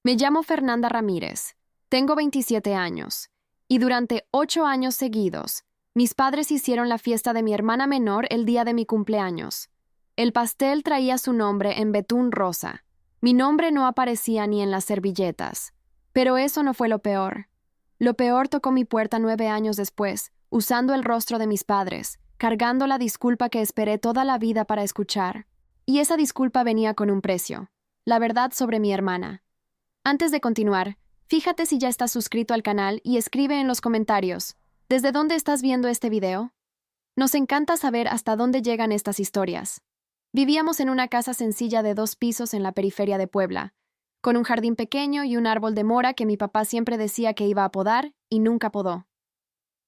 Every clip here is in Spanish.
Me llamo Fernanda Ramírez, tengo 27 años, y durante 8 años seguidos, mis padres hicieron la fiesta de mi hermana menor el día de mi cumpleaños. El pastel traía su nombre en betún rosa. Mi nombre no aparecía ni en las servilletas. Pero eso no fue lo peor. Lo peor tocó mi puerta 9 años después, usando el rostro de mis padres, cargando la disculpa que esperé toda la vida para escuchar. Y esa disculpa venía con un precio: la verdad sobre mi hermana. Antes de continuar, fíjate si ya estás suscrito al canal y escribe en los comentarios: ¿desde dónde estás viendo este video? Nos encanta saber hasta dónde llegan estas historias. Vivíamos en una casa sencilla de 2 pisos en la periferia de Puebla, con un jardín pequeño y un árbol de mora que mi papá siempre decía que iba a podar y nunca podó.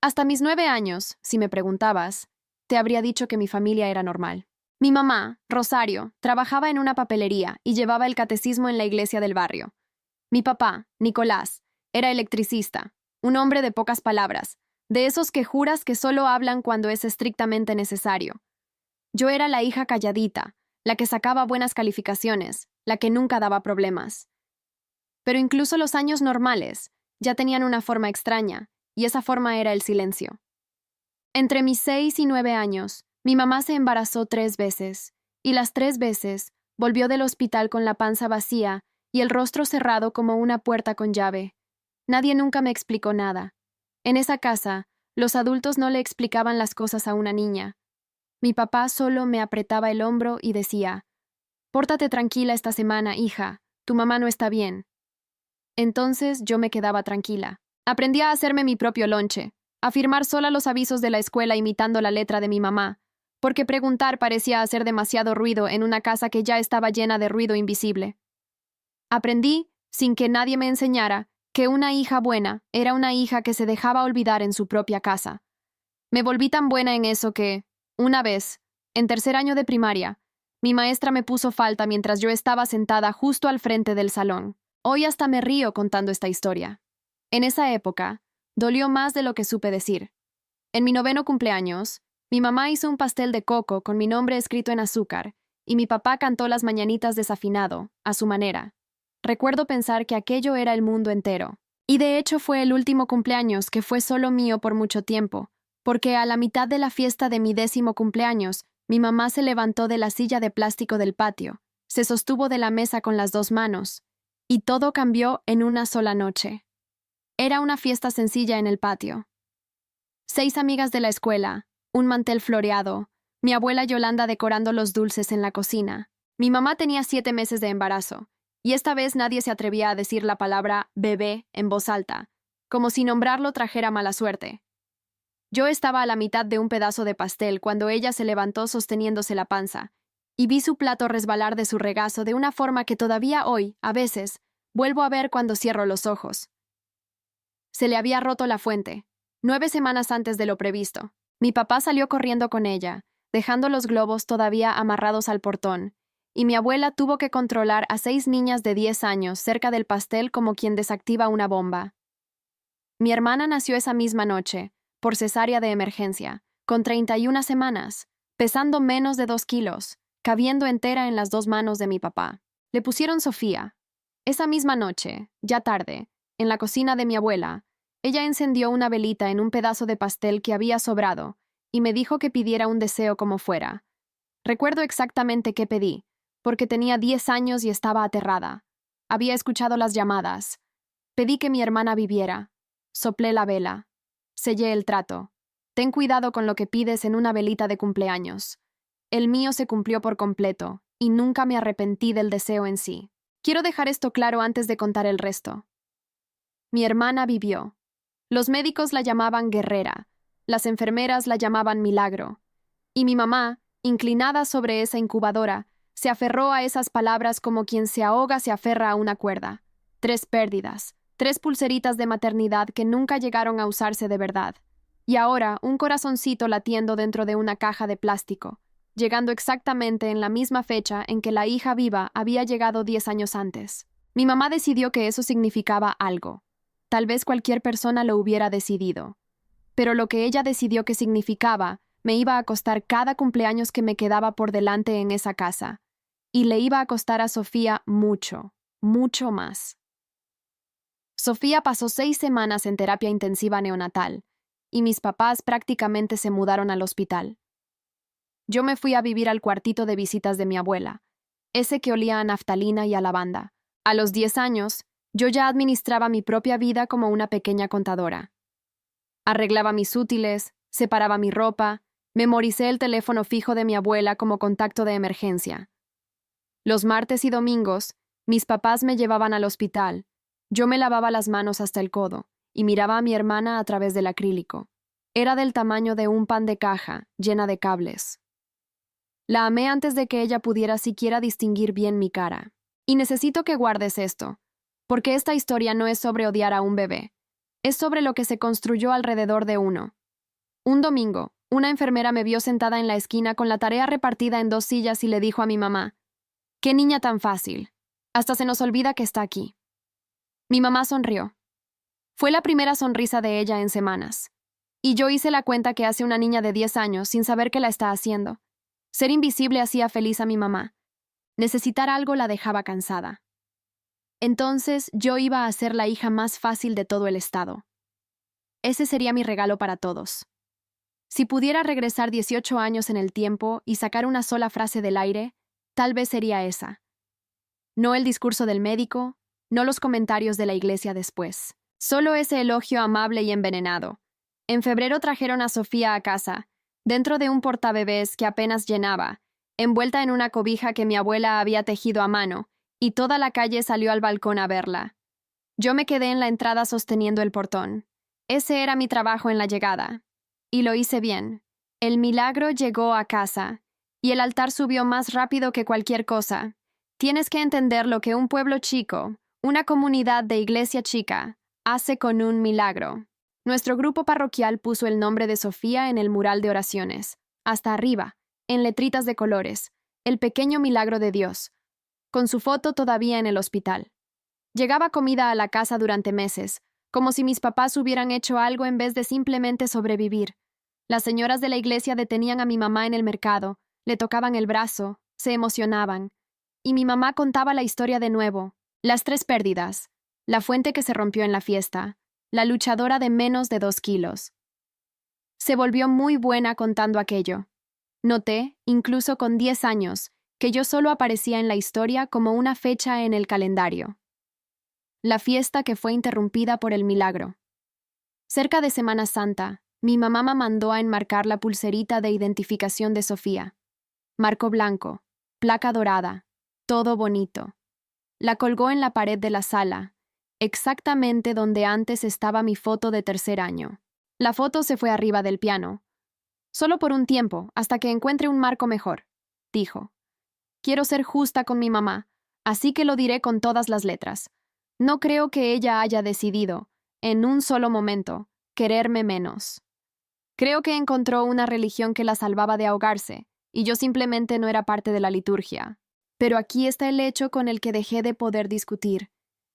Hasta mis 9 años, si me preguntabas, te habría dicho que mi familia era normal. Mi mamá, Rosario, trabajaba en una papelería y llevaba el catecismo en la iglesia del barrio. Mi papá, Nicolás, era electricista, un hombre de pocas palabras, de esos que juras que solo hablan cuando es estrictamente necesario. Yo era la hija calladita, la que sacaba buenas calificaciones, la que nunca daba problemas. Pero incluso los años normales ya tenían una forma extraña, y esa forma era el silencio. Entre mis 6 y 9 años, mi mamá se embarazó 3 veces, y las 3 veces volvió del hospital con la panza vacía y el rostro cerrado como una puerta con llave. Nadie nunca me explicó nada. En esa casa, los adultos no le explicaban las cosas a una niña. Mi papá solo me apretaba el hombro y decía: «Pórtate tranquila esta semana, hija, tu mamá no está bien». Entonces yo me quedaba tranquila. Aprendí a hacerme mi propio lonche, a firmar sola los avisos de la escuela imitando la letra de mi mamá, porque preguntar parecía hacer demasiado ruido en una casa que ya estaba llena de ruido invisible. Aprendí, sin que nadie me enseñara, que una hija buena era una hija que se dejaba olvidar en su propia casa. Me volví tan buena en eso que, una vez, en 3er año de primaria, mi maestra me puso falta mientras yo estaba sentada justo al frente del salón. Hoy hasta me río contando esta historia. En esa época, dolió más de lo que supe decir. En mi 9º cumpleaños, mi mamá hizo un pastel de coco con mi nombre escrito en azúcar, y mi papá cantó las mañanitas desafinado, a su manera. Recuerdo pensar que aquello era el mundo entero. Y de hecho fue el último cumpleaños que fue solo mío por mucho tiempo, porque a la mitad de la fiesta de mi 10º cumpleaños, mi mamá se levantó de la silla de plástico del patio, se sostuvo de la mesa con las 2 manos, y todo cambió en una sola noche. Era una fiesta sencilla en el patio. 6 amigas de la escuela, un mantel floreado, mi abuela Yolanda decorando los dulces en la cocina. Mi mamá tenía 7 meses de embarazo, y esta vez nadie se atrevía a decir la palabra bebé en voz alta, como si nombrarlo trajera mala suerte. Yo estaba a la mitad de un pedazo de pastel cuando ella se levantó sosteniéndose la panza, y vi su plato resbalar de su regazo de una forma que todavía hoy, a veces, vuelvo a ver cuando cierro los ojos. Se le había roto la fuente, 9 semanas antes de lo previsto. Mi papá salió corriendo con ella, dejando los globos todavía amarrados al portón, y mi abuela tuvo que controlar a 6 niñas de 10 años cerca del pastel como quien desactiva una bomba. Mi hermana nació esa misma noche, por cesárea de emergencia, con 31 semanas, pesando menos de 2 kilos, cabiendo entera en las 2 manos de mi papá. Le pusieron Sofía. Esa misma noche, ya tarde, en la cocina de mi abuela, ella encendió una velita en un pedazo de pastel que había sobrado y me dijo que pidiera un deseo como fuera. Recuerdo exactamente qué pedí, porque tenía 10 años y estaba aterrada. Había escuchado las llamadas. Pedí que mi hermana viviera. Soplé la vela. Sellé el trato. Ten cuidado con lo que pides en una velita de cumpleaños. El mío se cumplió por completo, y nunca me arrepentí del deseo en sí. Quiero dejar esto claro antes de contar el resto. Mi hermana vivió. Los médicos la llamaban guerrera, las enfermeras la llamaban milagro, y mi mamá, inclinada sobre esa incubadora, se aferró a esas palabras como quien se ahoga se aferra a una cuerda. 3 pérdidas, 3 pulseritas de maternidad que nunca llegaron a usarse de verdad, y ahora un corazoncito latiendo dentro de una caja de plástico, llegando exactamente en la misma fecha en que la hija viva había llegado 10 años antes. Mi mamá decidió que eso significaba algo. Tal vez cualquier persona lo hubiera decidido. Pero lo que ella decidió que significaba me iba a costar cada cumpleaños que me quedaba por delante en esa casa. Y le iba a costar a Sofía mucho, mucho más. Sofía pasó 6 semanas en terapia intensiva neonatal, y mis papás prácticamente se mudaron al hospital. Yo me fui a vivir al cuartito de visitas de mi abuela, ese que olía a naftalina y a lavanda. A los 10 años, yo ya administraba mi propia vida como una pequeña contadora. Arreglaba mis útiles, separaba mi ropa, memoricé el teléfono fijo de mi abuela como contacto de emergencia. Los martes y domingos, mis papás me llevaban al hospital. Yo me lavaba las manos hasta el codo y miraba a mi hermana a través del acrílico. Era del tamaño de un pan de caja, llena de cables. La amé antes de que ella pudiera siquiera distinguir bien mi cara. Y necesito que guardes esto, porque esta historia no es sobre odiar a un bebé. Es sobre lo que se construyó alrededor de uno. Un domingo, una enfermera me vio sentada en la esquina con la tarea repartida en 2 sillas y le dijo a mi mamá: «¡Qué niña tan fácil! Hasta se nos olvida que está aquí». Mi mamá sonrió. Fue la primera sonrisa de ella en semanas. Y yo hice la cuenta que hace una niña de 10 años sin saber que la está haciendo. Ser invisible hacía feliz a mi mamá. Necesitar algo la dejaba cansada. Entonces yo iba a ser la hija más fácil de todo el estado. Ese sería mi regalo para todos. Si pudiera regresar 18 años en el tiempo y sacar una sola frase del aire, tal vez sería esa. No el discurso del médico, no los comentarios de la iglesia después. Solo ese elogio amable y envenenado. En febrero trajeron a Sofía a casa, dentro de un portabebés que apenas llenaba, envuelta en una cobija que mi abuela había tejido a mano, y toda la calle salió al balcón a verla. Yo me quedé en la entrada sosteniendo el portón. Ese era mi trabajo en la llegada. Y lo hice bien. El milagro llegó a casa, y el altar subió más rápido que cualquier cosa. Tienes que entender lo que un pueblo chico, una comunidad de iglesia chica, hace con un milagro. Nuestro grupo parroquial puso el nombre de Sofía en el mural de oraciones, hasta arriba, en letritas de colores, el pequeño milagro de Dios, con su foto todavía en el hospital. Llegaba comida a la casa durante meses, como si mis papás hubieran hecho algo en vez de simplemente sobrevivir. Las señoras de la iglesia detenían a mi mamá en el mercado, le tocaban el brazo, se emocionaban, y mi mamá contaba la historia de nuevo, las 3 pérdidas, la fuente que se rompió en la fiesta, la luchadora de menos de 2 kilos. Se volvió muy buena contando aquello. Noté, incluso con 10 años, que yo solo aparecía en la historia como una fecha en el calendario. La fiesta que fue interrumpida por el milagro. Cerca de Semana Santa, mi mamá me mandó a enmarcar la pulserita de identificación de Sofía. Marco blanco, placa dorada, todo bonito. La colgó en la pared de la sala, exactamente donde antes estaba mi foto de 3er año. La foto se fue arriba del piano. Solo por un tiempo, hasta que encuentre un marco mejor, dijo. Quiero ser justa con mi mamá, así que lo diré con todas las letras. No creo que ella haya decidido, en un solo momento, quererme menos. Creo que encontró una religión que la salvaba de ahogarse, y yo simplemente no era parte de la liturgia. Pero aquí está el hecho con el que dejé de poder discutir,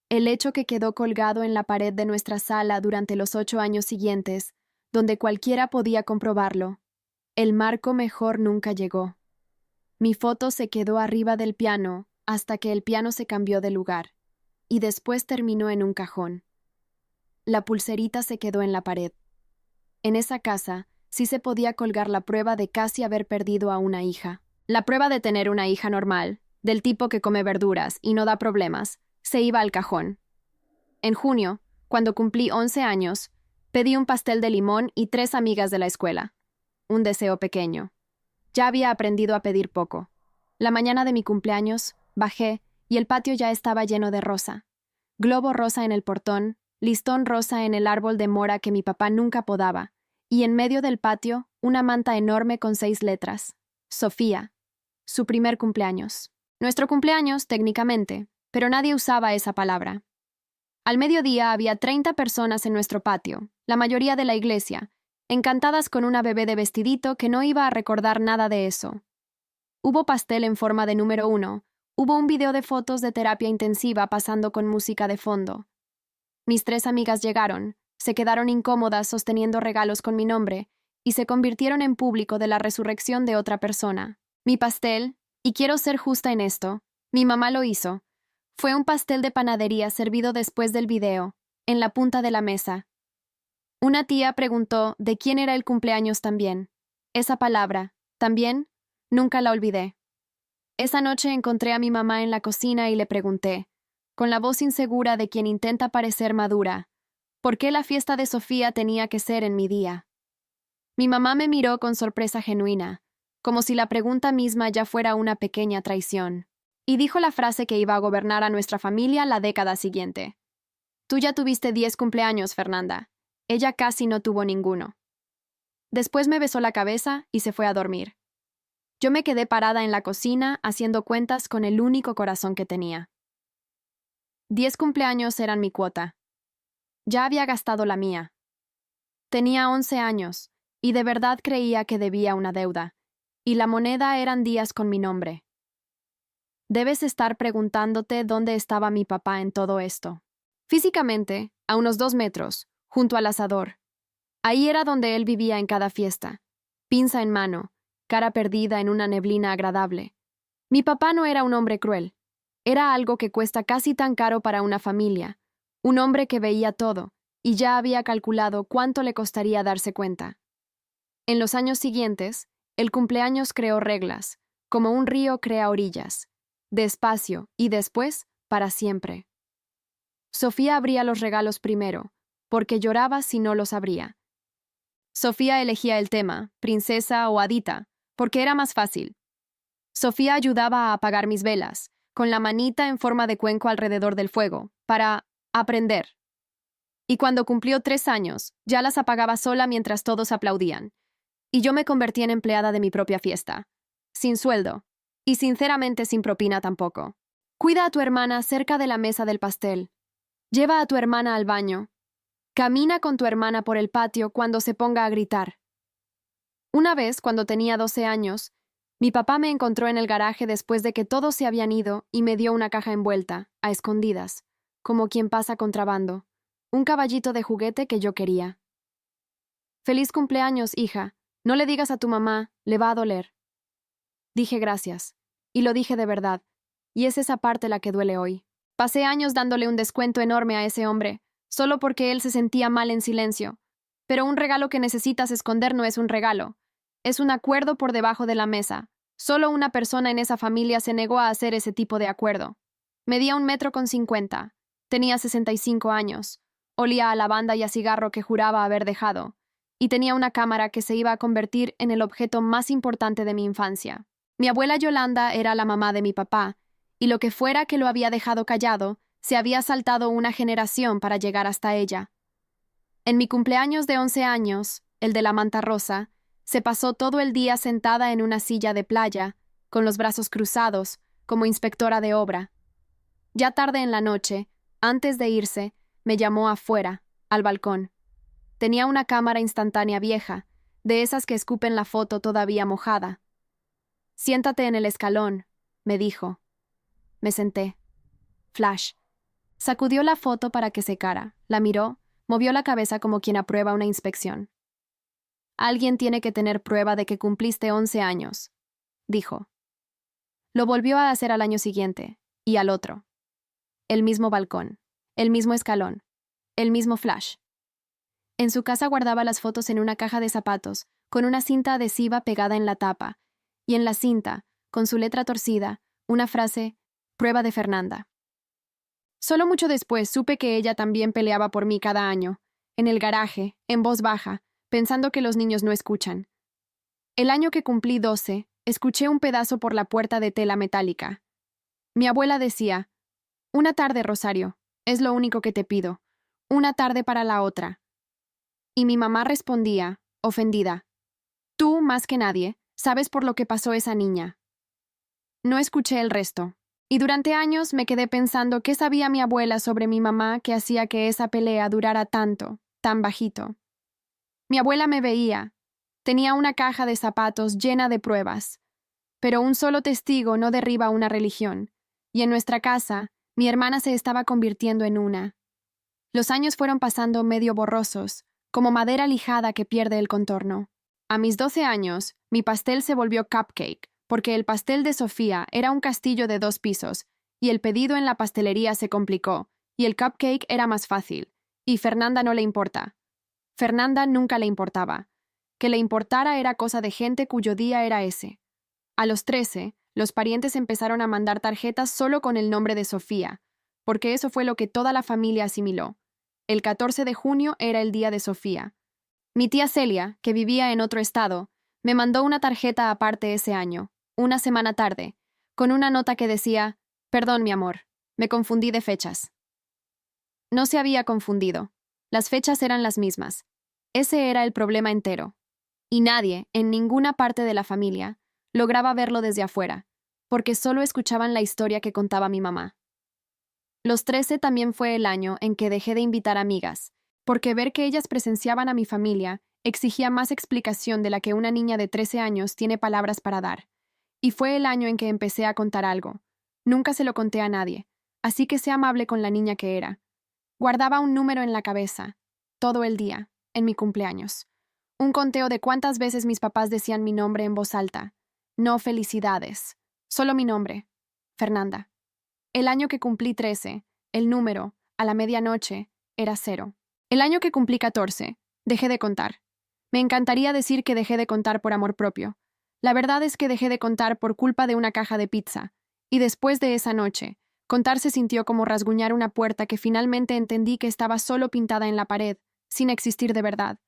el hecho que quedó colgado en la pared de nuestra sala durante los 8 años siguientes, donde cualquiera podía comprobarlo. El marco mejor nunca llegó. Mi foto se quedó arriba del piano hasta que el piano se cambió de lugar, y después terminó en un cajón. La pulserita se quedó en la pared. En esa casa sí se podía colgar la prueba de casi haber perdido a una hija. La prueba de tener una hija normal, del tipo que come verduras y no da problemas, se iba al cajón. En junio, cuando cumplí 11 años, pedí un pastel de limón y 3 amigas de la escuela. Un deseo pequeño. Ya había aprendido a pedir poco. La mañana de mi cumpleaños, bajé y el patio ya estaba lleno de rosa. Globo rosa en el portón, listón rosa en el árbol de mora que mi papá nunca podaba, y en medio del patio, una manta enorme con 6 letras. Sofía. Su primer cumpleaños. Nuestro cumpleaños, técnicamente, pero nadie usaba esa palabra. Al mediodía había 30 personas en nuestro patio, la mayoría de la iglesia, encantadas con una bebé de vestidito que no iba a recordar nada de eso. Hubo pastel en forma de número 1, hubo un video de fotos de terapia intensiva pasando con música de fondo. Mis 3 amigas llegaron, se quedaron incómodas sosteniendo regalos con mi nombre y se convirtieron en público de la resurrección de otra persona. Mi pastel, y quiero ser justa en esto, mi mamá lo hizo. Fue un pastel de panadería servido después del video, en la punta de la mesa. Una tía preguntó de quién era el cumpleaños también. Esa palabra, también, nunca la olvidé. Esa noche encontré a mi mamá en la cocina y le pregunté, con la voz insegura de quien intenta parecer madura, ¿por qué la fiesta de Sofía tenía que ser en mi día? Mi mamá me miró con sorpresa genuina, como si la pregunta misma ya fuera una pequeña traición, y dijo la frase que iba a gobernar a nuestra familia la década siguiente. Tú ya tuviste 10 cumpleaños, Fernanda. Ella casi no tuvo ninguno. Después me besó la cabeza y se fue a dormir. Yo me quedé parada en la cocina haciendo cuentas con el único corazón que tenía. 10 cumpleaños eran mi cuota. Ya había gastado la mía. Tenía 11 años, y de verdad creía que debía una deuda, y la moneda eran días con mi nombre. Debes estar preguntándote dónde estaba mi papá en todo esto. Físicamente, a unos 2 metros, junto al asador. Ahí era donde él vivía en cada fiesta, pinza en mano, cara perdida en una neblina agradable. Mi papá no era un hombre cruel. Era algo que cuesta casi tan caro para una familia, un hombre que veía todo, y ya había calculado cuánto le costaría darse cuenta. En los años siguientes, el cumpleaños creó reglas, como un río crea orillas, despacio y después, para siempre. Sofía abría los regalos primero, porque lloraba si no los abría. Sofía elegía el tema, princesa o hadita, porque era más fácil. Sofía ayudaba a apagar mis velas, con la manita en forma de cuenco alrededor del fuego, para aprender. Y cuando cumplió 3 años, ya las apagaba sola mientras todos aplaudían. Y yo me convertí en empleada de mi propia fiesta, sin sueldo, y sinceramente sin propina tampoco. Cuida a tu hermana cerca de la mesa del pastel. Lleva a tu hermana al baño. Camina con tu hermana por el patio cuando se ponga a gritar. Una vez, cuando tenía 12 años, mi papá me encontró en el garaje después de que todos se habían ido y me dio una caja envuelta, a escondidas, como quien pasa contrabando, un caballito de juguete que yo quería. Feliz cumpleaños, hija. No le digas a tu mamá, le va a doler. Dije gracias, y lo dije de verdad, y es esa parte la que duele hoy. Pasé años dándole un descuento enorme a ese hombre, solo porque él se sentía mal en silencio. Pero un regalo que necesitas esconder no es un regalo. Es un acuerdo por debajo de la mesa. Solo una persona en esa familia se negó a hacer ese tipo de acuerdo. Medía 1,50 m. Tenía 65 años. Olía a lavanda y a cigarro que juraba haber dejado. Y tenía una cámara que se iba a convertir en el objeto más importante de mi infancia. Mi abuela Yolanda era la mamá de mi papá, y lo que fuera que lo había dejado callado, se había saltado una generación para llegar hasta ella. En mi cumpleaños de 11 años, el de la manta rosa, se pasó todo el día sentada en una silla de playa, con los brazos cruzados, como inspectora de obra. Ya tarde en la noche, antes de irse, me llamó afuera, al balcón. Tenía una cámara instantánea vieja, de esas que escupen la foto todavía mojada. Siéntate en el escalón, me dijo. Me senté. Flash. Sacudió la foto para que secara, la miró, movió la cabeza como quien aprueba una inspección. Alguien tiene que tener prueba de que cumpliste 11 años, dijo. Lo volvió a hacer al año siguiente, y al otro. El mismo balcón, el mismo escalón, el mismo flash. En su casa guardaba las fotos en una caja de zapatos, con una cinta adhesiva pegada en la tapa, y en la cinta, con su letra torcida, una frase, prueba de Fernanda. Solo mucho después supe que ella también peleaba por mí cada año, en el garaje, en voz baja, pensando que los niños no escuchan. El año que cumplí 12, escuché un pedazo por la puerta de tela metálica. Mi abuela decía, una tarde, Rosario, es lo único que te pido, una tarde para la otra. Y mi mamá respondía, ofendida, tú, más que nadie, sabes por lo que pasó esa niña. No escuché el resto. Y durante años me quedé pensando qué sabía mi abuela sobre mi mamá que hacía que esa pelea durara tanto, tan bajito. Mi abuela me veía. Tenía una caja de zapatos llena de pruebas. Pero un solo testigo no derriba una religión. Y en nuestra casa, mi hermana se estaba convirtiendo en una. Los años fueron pasando medio borrosos, como madera lijada que pierde el contorno. A mis 12 años, mi pastel se volvió cupcake, porque el pastel de Sofía era un castillo de 2 pisos, y el pedido en la pastelería se complicó, y el cupcake era más fácil, Y Fernanda no le importa. Fernanda nunca le importaba. Que le importara era cosa de gente cuyo día era ese. A los 13, los parientes empezaron a mandar tarjetas solo con el nombre de Sofía, porque eso fue lo que toda la familia asimiló. El 14 de junio era el día de Sofía. Mi tía Celia, que vivía en otro estado, me mandó una tarjeta aparte ese año, una semana tarde, con una nota que decía: «Perdón, mi amor, me confundí de fechas». No se había confundido. Las fechas eran las mismas. Ese era el problema entero. Y nadie, en ninguna parte de la familia, lograba verlo desde afuera, porque solo escuchaban la historia que contaba mi mamá. Los 13 también fue el año en que dejé de invitar amigas, porque ver que ellas presenciaban a mi familia exigía más explicación de la que una niña de 13 años tiene palabras para dar. Y fue el año en que empecé a contar algo. Nunca se lo conté a nadie, así que sé amable con la niña que era. Guardaba un número en la cabeza, todo el día, en mi cumpleaños. Un conteo de cuántas veces mis papás decían mi nombre en voz alta. No felicidades, solo mi nombre, Fernanda. El año que cumplí 13, el número, a la medianoche, era 0. El año que cumplí 14, dejé de contar. Me encantaría decir que dejé de contar por amor propio. La verdad es que dejé de contar por culpa de una caja de pizza, y después de esa noche, contar se sintió como rasguñar una puerta que finalmente entendí que estaba solo pintada en la pared, sin existir de verdad.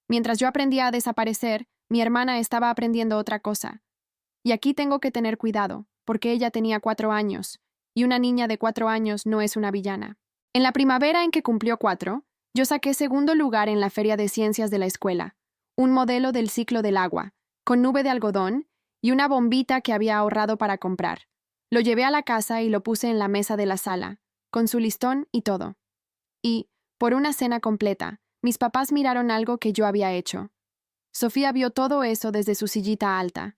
Mientras yo aprendía a desaparecer, mi hermana estaba aprendiendo otra cosa. Y aquí tengo que tener cuidado, porque ella tenía 4 años, y una niña de 4 años no es una villana. En la primavera en que cumplió 4, yo saqué segundo lugar en la Feria de Ciencias de la escuela, un modelo del ciclo del agua, con nube de algodón y una bombita que había ahorrado para comprar. Lo llevé a la casa y lo puse en la mesa de la sala, con su listón y todo. Y, por una cena completa, mis papás miraron algo que yo había hecho. Sofía vio todo eso desde su sillita alta.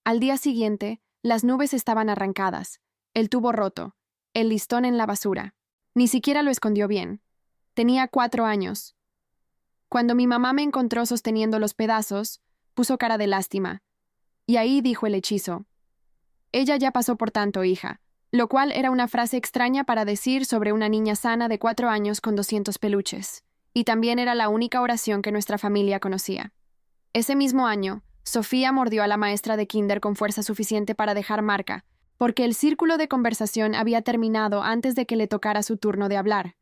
Al día siguiente, las nubes estaban arrancadas, el tubo roto, el listón en la basura. Ni siquiera lo escondió bien. Tenía 4 años. Cuando mi mamá me encontró sosteniendo los pedazos, puso cara de lástima. Y ahí dijo el hechizo: «Ella ya pasó por tanto, hija», lo cual era una frase extraña para decir sobre una niña sana de 4 años con 200 peluches. Y también era la única oración que nuestra familia conocía. Ese mismo año, Sofía mordió a la maestra de kinder con fuerza suficiente para dejar marca, porque el círculo de conversación había terminado antes de que le tocara su turno de hablar.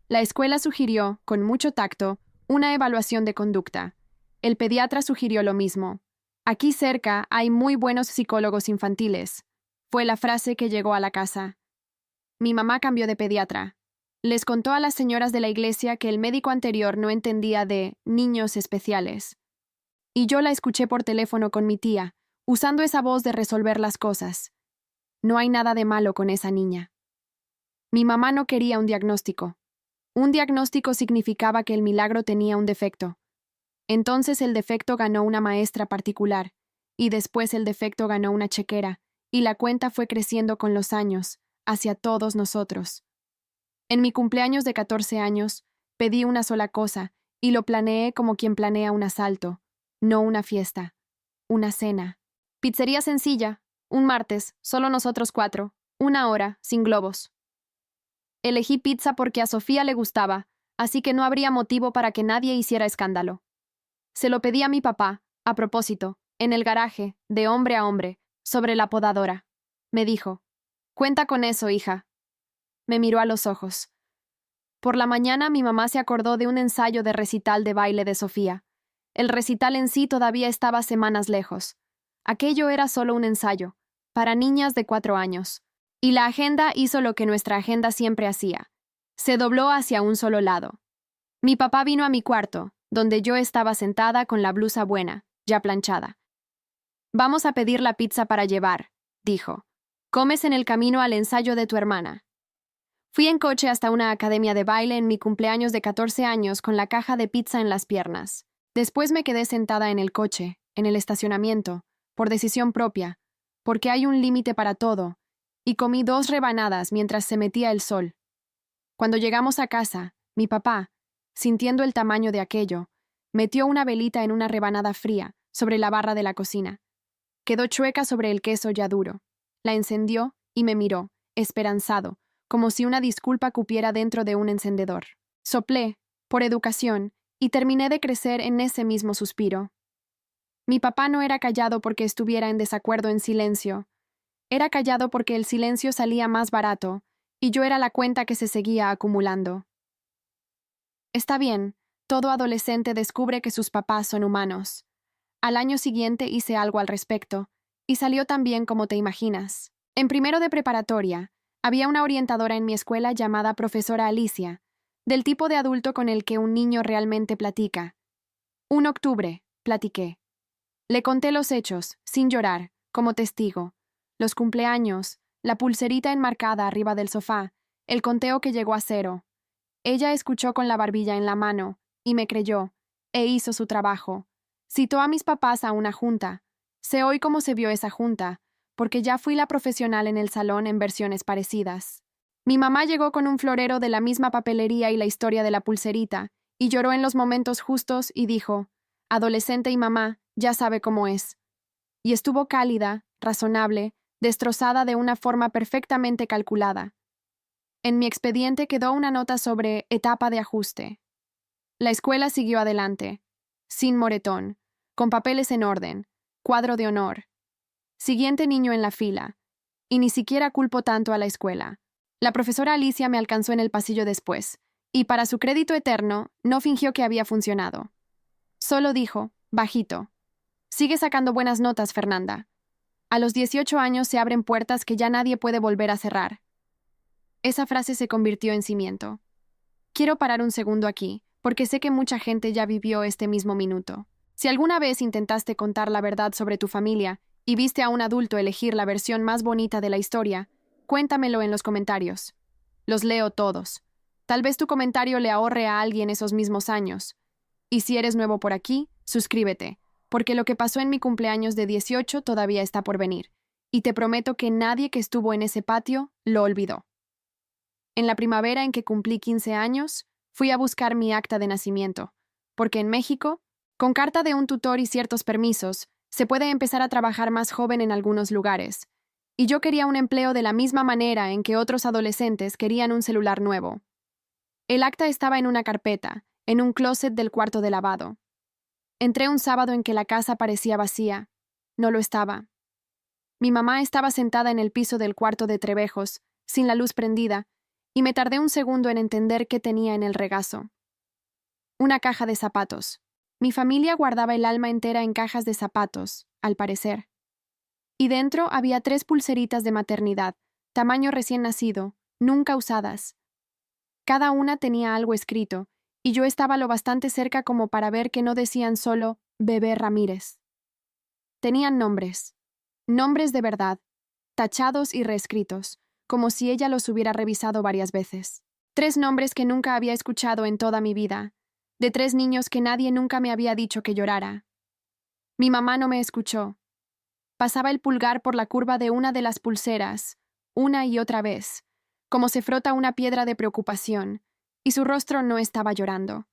La escuela sugirió, con mucho tacto, una evaluación de conducta. El pediatra sugirió lo mismo. «Aquí cerca hay muy buenos psicólogos infantiles», fue la frase que llegó a la casa. Mi mamá cambió de pediatra. Les contó a las señoras de la iglesia que el médico anterior no entendía de niños especiales. Y yo la escuché por teléfono con mi tía, usando esa voz de resolver las cosas. No hay nada de malo con esa niña. Mi mamá no quería un diagnóstico. Un diagnóstico significaba que el milagro tenía un defecto. Entonces el defecto ganó una maestra particular, y después el defecto ganó una chequera, y la cuenta fue creciendo con los años, hacia todos nosotros. En mi cumpleaños de 14 años, pedí una sola cosa, y lo planeé como quien planea un asalto, no una fiesta, una cena. Pizzería sencilla, un martes, solo nosotros 4, 1 hora, sin globos. Elegí pizza porque a Sofía le gustaba, así que no habría motivo para que nadie hiciera escándalo. Se lo pedí a mi papá, a propósito, en el garaje, de hombre a hombre, sobre la podadora. Me dijo: «Cuenta con eso, hija». Me miró a los ojos. Por la mañana mi mamá se acordó de un ensayo de recital de baile de Sofía. El recital en sí todavía estaba semanas lejos. Aquello era solo un ensayo, para niñas de 4 años. Y la agenda hizo lo que nuestra agenda siempre hacía. Se dobló hacia un solo lado. Mi papá vino a mi cuarto, donde yo estaba sentada con la blusa buena, ya planchada. «Vamos a pedir la pizza para llevar», dijo. «Comes en el camino al ensayo de tu hermana». Fui en coche hasta una academia de baile en mi cumpleaños de 14 años con la caja de pizza en las piernas. Después me quedé sentada en el coche, en el estacionamiento, por decisión propia, porque hay un límite para todo, y comí 2 rebanadas mientras se metía el sol. Cuando llegamos a casa, mi papá, sintiendo el tamaño de aquello, metió una velita en una rebanada fría sobre la barra de la cocina. Quedó chueca sobre el queso ya duro. La encendió y me miró, esperanzado, como si una disculpa cupiera dentro de un encendedor. Soplé, por educación, y terminé de crecer en ese mismo suspiro. Mi papá no era callado porque estuviera en desacuerdo en silencio. Era callado porque el silencio salía más barato, y yo era la cuenta que se seguía acumulando. Está bien, todo adolescente descubre que sus papás son humanos. Al año siguiente hice algo al respecto, y salió tan bien como te imaginas. En primero de preparatoria, había una orientadora en mi escuela llamada profesora Alicia, del tipo de adulto con el que un niño realmente platica. Un octubre, platiqué. Le conté los hechos, sin llorar, como testigo. Los cumpleaños, la pulserita enmarcada arriba del sofá, el conteo que llegó a 0. Ella escuchó con la barbilla en la mano, y me creyó, e hizo su trabajo. Citó a mis papás a una junta. Sé hoy cómo se vio esa junta, porque ya fui la profesional en el salón en versiones parecidas. Mi mamá llegó con un florero de la misma papelería y la historia de la pulserita, y lloró en los momentos justos y dijo, adolescente y mamá, ya sabe cómo es. Y estuvo cálida, razonable, destrozada de una forma perfectamente calculada. En mi expediente quedó una nota sobre etapa de ajuste. La escuela siguió adelante, sin moretón, con papeles en orden, cuadro de honor. Siguiente niño en la fila. Y ni siquiera culpo tanto a la escuela. La profesora Alicia me alcanzó en el pasillo después, y para su crédito eterno, no fingió que había funcionado. Solo dijo, bajito, sigue sacando buenas notas, Fernanda. A los 18 años se abren puertas que ya nadie puede volver a cerrar. Esa frase se convirtió en cimiento. Quiero parar un segundo aquí, porque sé que mucha gente ya vivió este mismo minuto. Si alguna vez intentaste contar la verdad sobre tu familia y viste a un adulto elegir la versión más bonita de la historia, cuéntamelo en los comentarios. Los leo todos. Tal vez tu comentario le ahorre a alguien esos mismos años. Y si eres nuevo por aquí, suscríbete, porque lo que pasó en mi cumpleaños de 18 todavía está por venir, y te prometo que nadie que estuvo en ese patio lo olvidó. En la primavera en que cumplí 15 años, fui a buscar mi acta de nacimiento, porque en México, con carta de un tutor y ciertos permisos, se puede empezar a trabajar más joven en algunos lugares, y yo quería un empleo de la misma manera en que otros adolescentes querían un celular nuevo. El acta estaba en una carpeta, en un closet del cuarto de lavado. Entré un sábado en que la casa parecía vacía. No lo estaba. Mi mamá estaba sentada en el piso del cuarto de Trevejos, sin la luz prendida, y me tardé un segundo en entender qué tenía en el regazo. Una caja de zapatos. Mi familia guardaba el alma entera en cajas de zapatos, al parecer. Y dentro había 3 pulseritas de maternidad, tamaño recién nacido, nunca usadas. Cada una tenía algo escrito, y yo estaba lo bastante cerca como para ver que no decían solo Bebé Ramírez. Tenían nombres. Nombres de verdad, tachados y reescritos, como si ella los hubiera revisado varias veces. 3 nombres que nunca había escuchado en toda mi vida, de 3 niños que nadie nunca me había dicho que llorara. Mi mamá no me escuchó. Pasaba el pulgar por la curva de una de las pulseras, una y otra vez, como se frota una piedra de preocupación, y su rostro no estaba llorando.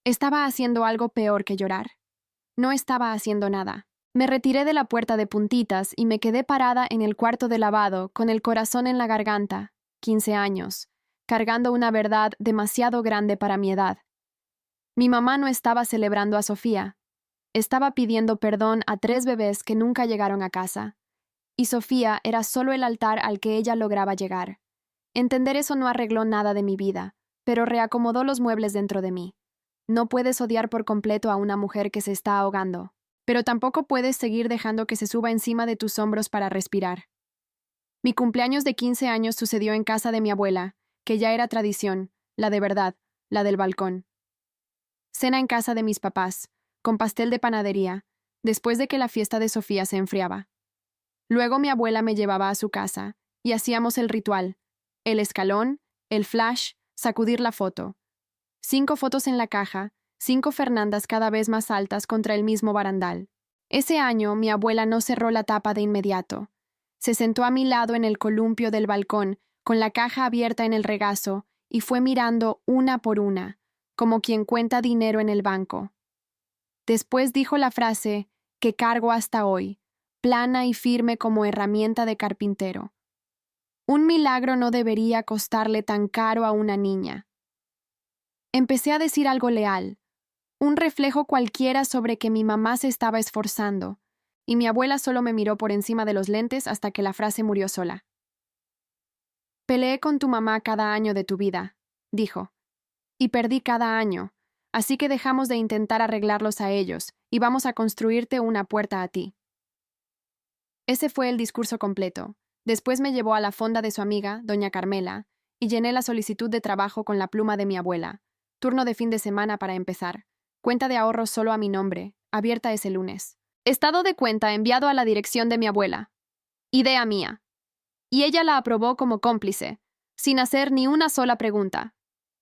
Estaba haciendo algo peor que llorar. No estaba haciendo nada. Me retiré de la puerta de puntitas y me quedé parada en el cuarto de lavado con el corazón en la garganta, 15 años, cargando una verdad demasiado grande para mi edad. Mi mamá no estaba celebrando a Sofía. Estaba pidiendo perdón a 3 bebés que nunca llegaron a casa. Y Sofía era solo el altar al que ella lograba llegar. Entender eso no arregló nada de mi vida, pero reacomodó los muebles dentro de mí. No puedes odiar por completo a una mujer que se está ahogando, pero tampoco puedes seguir dejando que se suba encima de tus hombros para respirar. Mi cumpleaños de 15 años sucedió en casa de mi abuela, que ya era tradición, la de verdad, la del balcón. Cena en casa de mis papás, con pastel de panadería, después de que la fiesta de Sofía se enfriaba. Luego mi abuela me llevaba a su casa, y hacíamos el ritual, el escalón, el flash, sacudir la foto. 5 fotos en la caja, 5 Fernandas cada vez más altas contra el mismo barandal. Ese año mi abuela no cerró la tapa de inmediato. Se sentó a mi lado en el columpio del balcón, con la caja abierta en el regazo, y fue mirando una por una, como quien cuenta dinero en el banco. Después dijo la frase que cargo hasta hoy, plana y firme como herramienta de carpintero. Un milagro no debería costarle tan caro a una niña. Empecé a decir algo leal, un reflejo cualquiera sobre que mi mamá se estaba esforzando, y mi abuela solo me miró por encima de los lentes hasta que la frase murió sola. Peleé con tu mamá cada año de tu vida, dijo, y perdí cada año, así que dejamos de intentar arreglarlos a ellos y vamos a construirte una puerta a ti. Ese fue el discurso completo. Después me llevó a la fonda de su amiga, doña Carmela, y llené la solicitud de trabajo con la pluma de mi abuela. Turno de fin de semana para empezar. Cuenta de ahorros solo a mi nombre, abierta ese lunes. Estado de cuenta enviado a la dirección de mi abuela. Idea mía. Y ella la aprobó como cómplice, sin hacer ni una sola pregunta.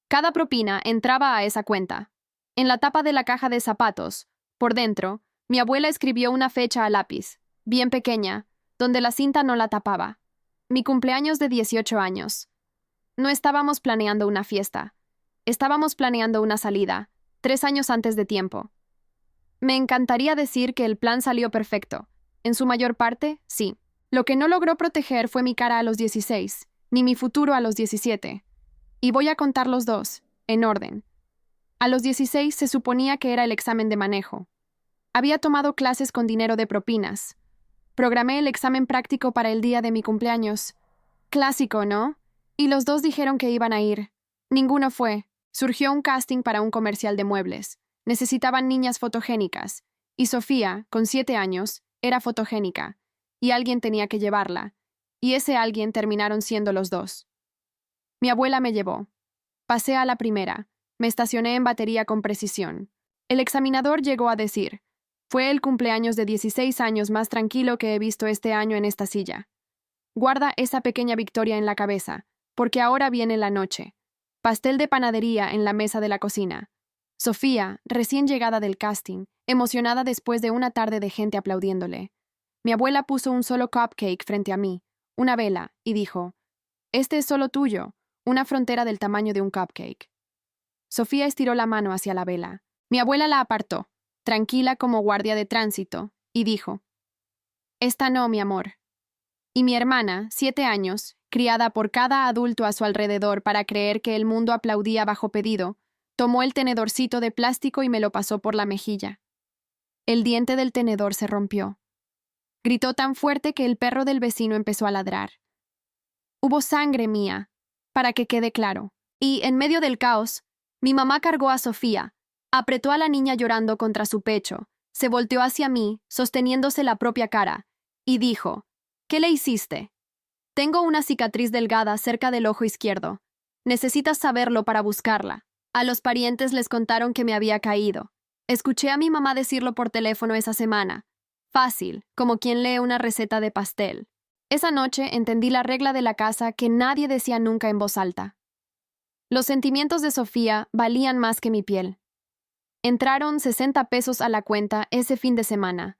Cada propina entraba a esa cuenta. En la tapa de la caja de zapatos, por dentro, mi abuela escribió una fecha a lápiz, bien pequeña, donde la cinta no la tapaba. Mi cumpleaños de 18 años. No estábamos planeando una fiesta. Estábamos planeando una salida, 3 años antes de tiempo. Me encantaría decir que el plan salió perfecto. En su mayor parte, sí. Lo que no logró proteger fue mi cara a los 16, ni mi futuro a los 17. Y voy a contar los dos, en orden. A los 16 se suponía que era el examen de manejo. Había tomado clases con dinero de propinas. Programé el examen práctico para el día de mi cumpleaños. Clásico, ¿no? Y los dos dijeron que iban a ir. Ninguno fue. Surgió un casting para un comercial de muebles. Necesitaban niñas fotogénicas. Y Sofía, con 7 años, era fotogénica. Y alguien tenía que llevarla. Y ese alguien terminaron siendo los dos. Mi abuela me llevó. Pasé a la primera. Me estacioné en batería con precisión. El examinador llegó a decir: fue el cumpleaños de 16 años más tranquilo que he visto este año en esta silla. Guarda esa pequeña victoria en la cabeza, porque ahora viene la noche. Pastel de panadería en la mesa de la cocina. Sofía, recién llegada del casting, emocionada después de una tarde de gente aplaudiéndole. Mi abuela puso un solo cupcake frente a mí, una vela, y dijo: este es solo tuyo, una frontera del tamaño de un cupcake. Sofía estiró la mano hacia la vela. Mi abuela la apartó, tranquila como guardia de tránsito, y dijo: esta no, mi amor. Y mi hermana, 7 años, criada por cada adulto a su alrededor para creer que el mundo aplaudía bajo pedido, tomó el tenedorcito de plástico y me lo pasó por la mejilla. El diente del tenedor se rompió. Gritó tan fuerte que el perro del vecino empezó a ladrar. Hubo sangre mía, para que quede claro. Y, en medio del caos, mi mamá cargó a Sofía, apretó a la niña llorando contra su pecho, se volteó hacia mí, sosteniéndose la propia cara, y dijo: ¿qué le hiciste? Tengo una cicatriz delgada cerca del ojo izquierdo. Necesitas saberlo para buscarla. A los parientes les contaron que me había caído. Escuché a mi mamá decirlo por teléfono esa semana. Fácil, como quien lee una receta de pastel. Esa noche entendí la regla de la casa que nadie decía nunca en voz alta. Los sentimientos de Sofía valían más que mi piel. Entraron 60 pesos a la cuenta ese fin de semana.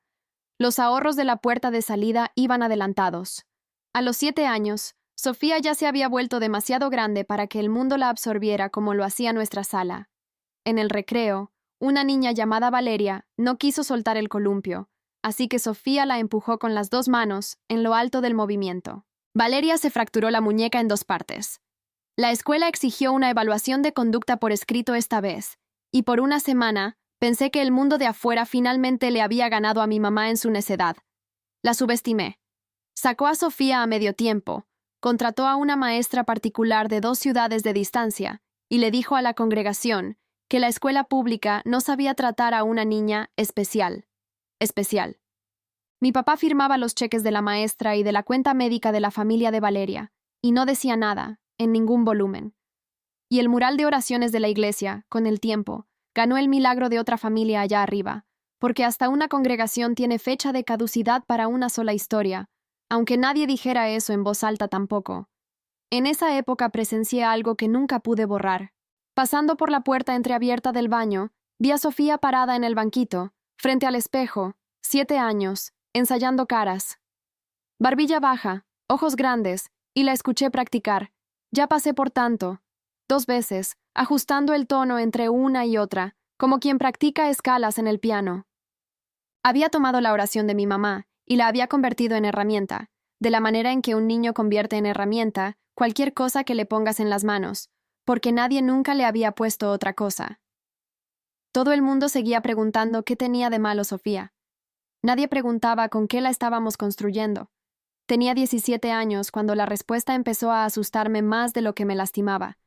Los ahorros de la puerta de salida iban adelantados. A los 7 años, Sofía ya se había vuelto demasiado grande para que el mundo la absorbiera como lo hacía nuestra sala. En el recreo, una niña llamada Valeria no quiso soltar el columpio, así que Sofía la empujó con las 2 manos en lo alto del movimiento. Valeria se fracturó la muñeca en 2 partes. La escuela exigió una evaluación de conducta por escrito esta vez, y por una semana pensé que el mundo de afuera finalmente le había ganado a mi mamá en su necedad. La subestimé. Sacó a Sofía a medio tiempo, contrató a una maestra particular de 2 ciudades de distancia y le dijo a la congregación que la escuela pública no sabía tratar a una niña especial. Mi papá firmaba los cheques de la maestra y de la cuenta médica de la familia de Valeria, y no decía nada, en ningún volumen. Y el mural de oraciones de la iglesia, con el tiempo, ganó el milagro de otra familia allá arriba, porque hasta una congregación tiene fecha de caducidad para una sola historia, aunque nadie dijera eso en voz alta tampoco. En esa época presencié algo que nunca pude borrar. Pasando por la puerta entreabierta del baño, vi a Sofía parada en el banquito, frente al espejo, 7 años, ensayando caras. Barbilla baja, ojos grandes, y la escuché practicar. Ya pasé por tanto, 2 veces, ajustando el tono entre una y otra, como quien practica escalas en el piano. Había tomado la oración de mi mamá, y la había convertido en herramienta, de la manera en que un niño convierte en herramienta cualquier cosa que le pongas en las manos, porque nadie nunca le había puesto otra cosa. Todo el mundo seguía preguntando qué tenía de malo Sofía. Nadie preguntaba con qué la estábamos construyendo. Tenía 17 años cuando la respuesta empezó a asustarme más de lo que me lastimaba.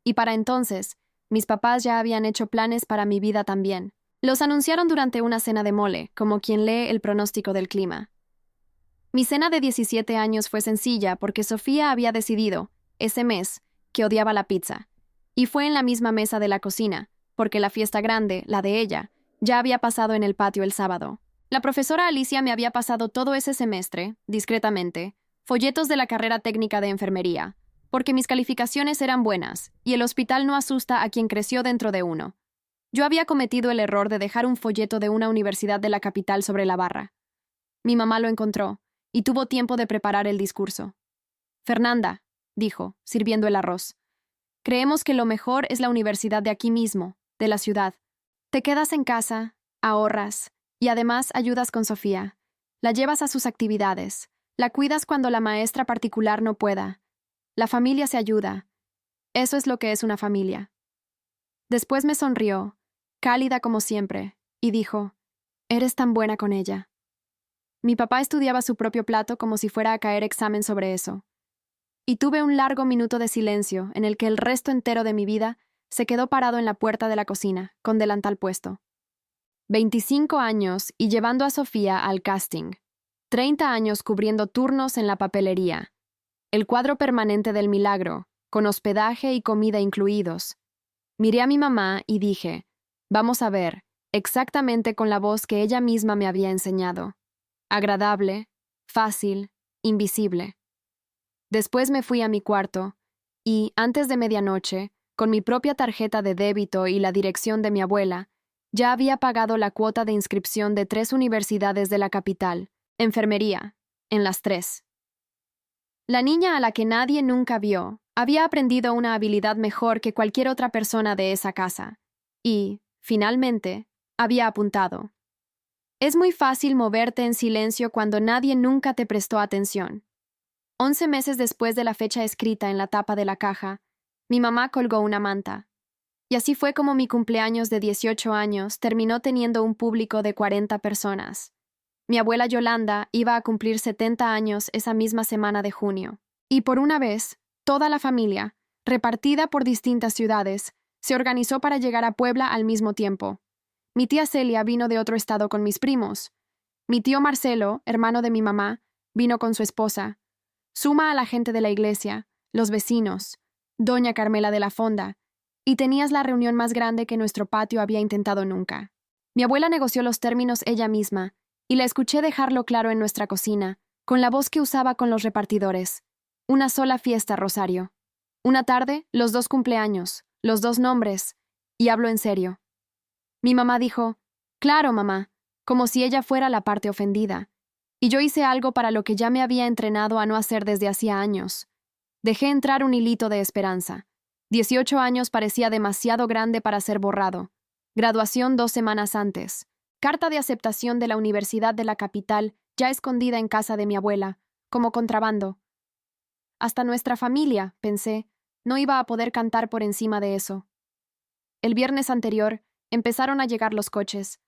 Y para entonces, mis papás ya habían hecho planes para mi vida también. Los anunciaron durante una cena de mole, como quien lee el pronóstico del clima. Mi cena de 17 años fue sencilla porque Sofía había decidido, ese mes, que odiaba la pizza. Y fue en la misma mesa de la cocina, porque la fiesta grande, la de ella, ya había pasado en el patio el sábado. La profesora Alicia me había pasado todo ese semestre, discretamente, folletos de la carrera técnica de enfermería, porque mis calificaciones eran buenas, y el hospital no asusta a quien creció dentro de uno. Yo había cometido el error de dejar un folleto de una universidad de la capital sobre la barra. Mi mamá lo encontró, y tuvo tiempo de preparar el discurso. Fernanda, dijo, sirviendo el arroz, creemos que lo mejor es la universidad de aquí mismo, de la ciudad. Te quedas en casa, ahorras, y además ayudas con Sofía. La llevas a sus actividades, la cuidas cuando la maestra particular no pueda. La familia se ayuda. Eso es lo que es una familia. Después me sonrió, cálida como siempre, y dijo, «Eres tan buena con ella». Mi papá estudiaba su propio plato como si fuera a caer examen sobre eso. Y tuve un largo minuto de silencio en el que el resto entero de mi vida se quedó parado en la puerta de la cocina, con delantal puesto. 25 años y llevando a Sofía al casting. 30 años cubriendo turnos en la papelería. El cuadro permanente del milagro, con hospedaje y comida incluidos. Miré a mi mamá y dije, vamos a ver, exactamente con la voz que ella misma me había enseñado. Agradable, fácil, invisible. Después me fui a mi cuarto y, antes de medianoche, con mi propia tarjeta de débito y la dirección de mi abuela, ya había pagado la cuota de inscripción de 3 universidades de la capital, enfermería, en las 3. La niña a la que nadie nunca vio había aprendido una habilidad mejor que cualquier otra persona de esa casa y, finalmente, había apuntado. Es muy fácil moverte en silencio cuando nadie nunca te prestó atención. 11 meses después de la fecha escrita en la tapa de la caja, mi mamá colgó una manta. Y así fue como mi cumpleaños de 18 años terminó teniendo un público de 40 personas. Mi abuela Yolanda iba a cumplir 70 años esa misma semana de junio. Y por una vez, toda la familia, repartida por distintas ciudades, se organizó para llegar a Puebla al mismo tiempo. Mi tía Celia vino de otro estado con mis primos. Mi tío Marcelo, hermano de mi mamá, vino con su esposa. Suma a la gente de la iglesia, los vecinos, doña Carmela de la Fonda, y tenías la reunión más grande que nuestro patio había intentado nunca. Mi abuela negoció los términos ella misma, y la escuché dejarlo claro en nuestra cocina, con la voz que usaba con los repartidores. Una sola fiesta, Rosario. Una tarde, los 2 cumpleaños, los 2 nombres, y hablo en serio. Mi mamá dijo, «Claro, mamá», como si ella fuera la parte ofendida. Y yo hice algo para lo que ya me había entrenado a no hacer desde hacía años. Dejé entrar un hilito de esperanza. 18 años parecía demasiado grande para ser borrado. Graduación 2 semanas antes. Carta de aceptación de la Universidad de la Capital, ya escondida en casa de mi abuela, como contrabando. Hasta nuestra familia, pensé, no iba a poder cantar por encima de eso. El viernes anterior, empezaron a llegar los coches.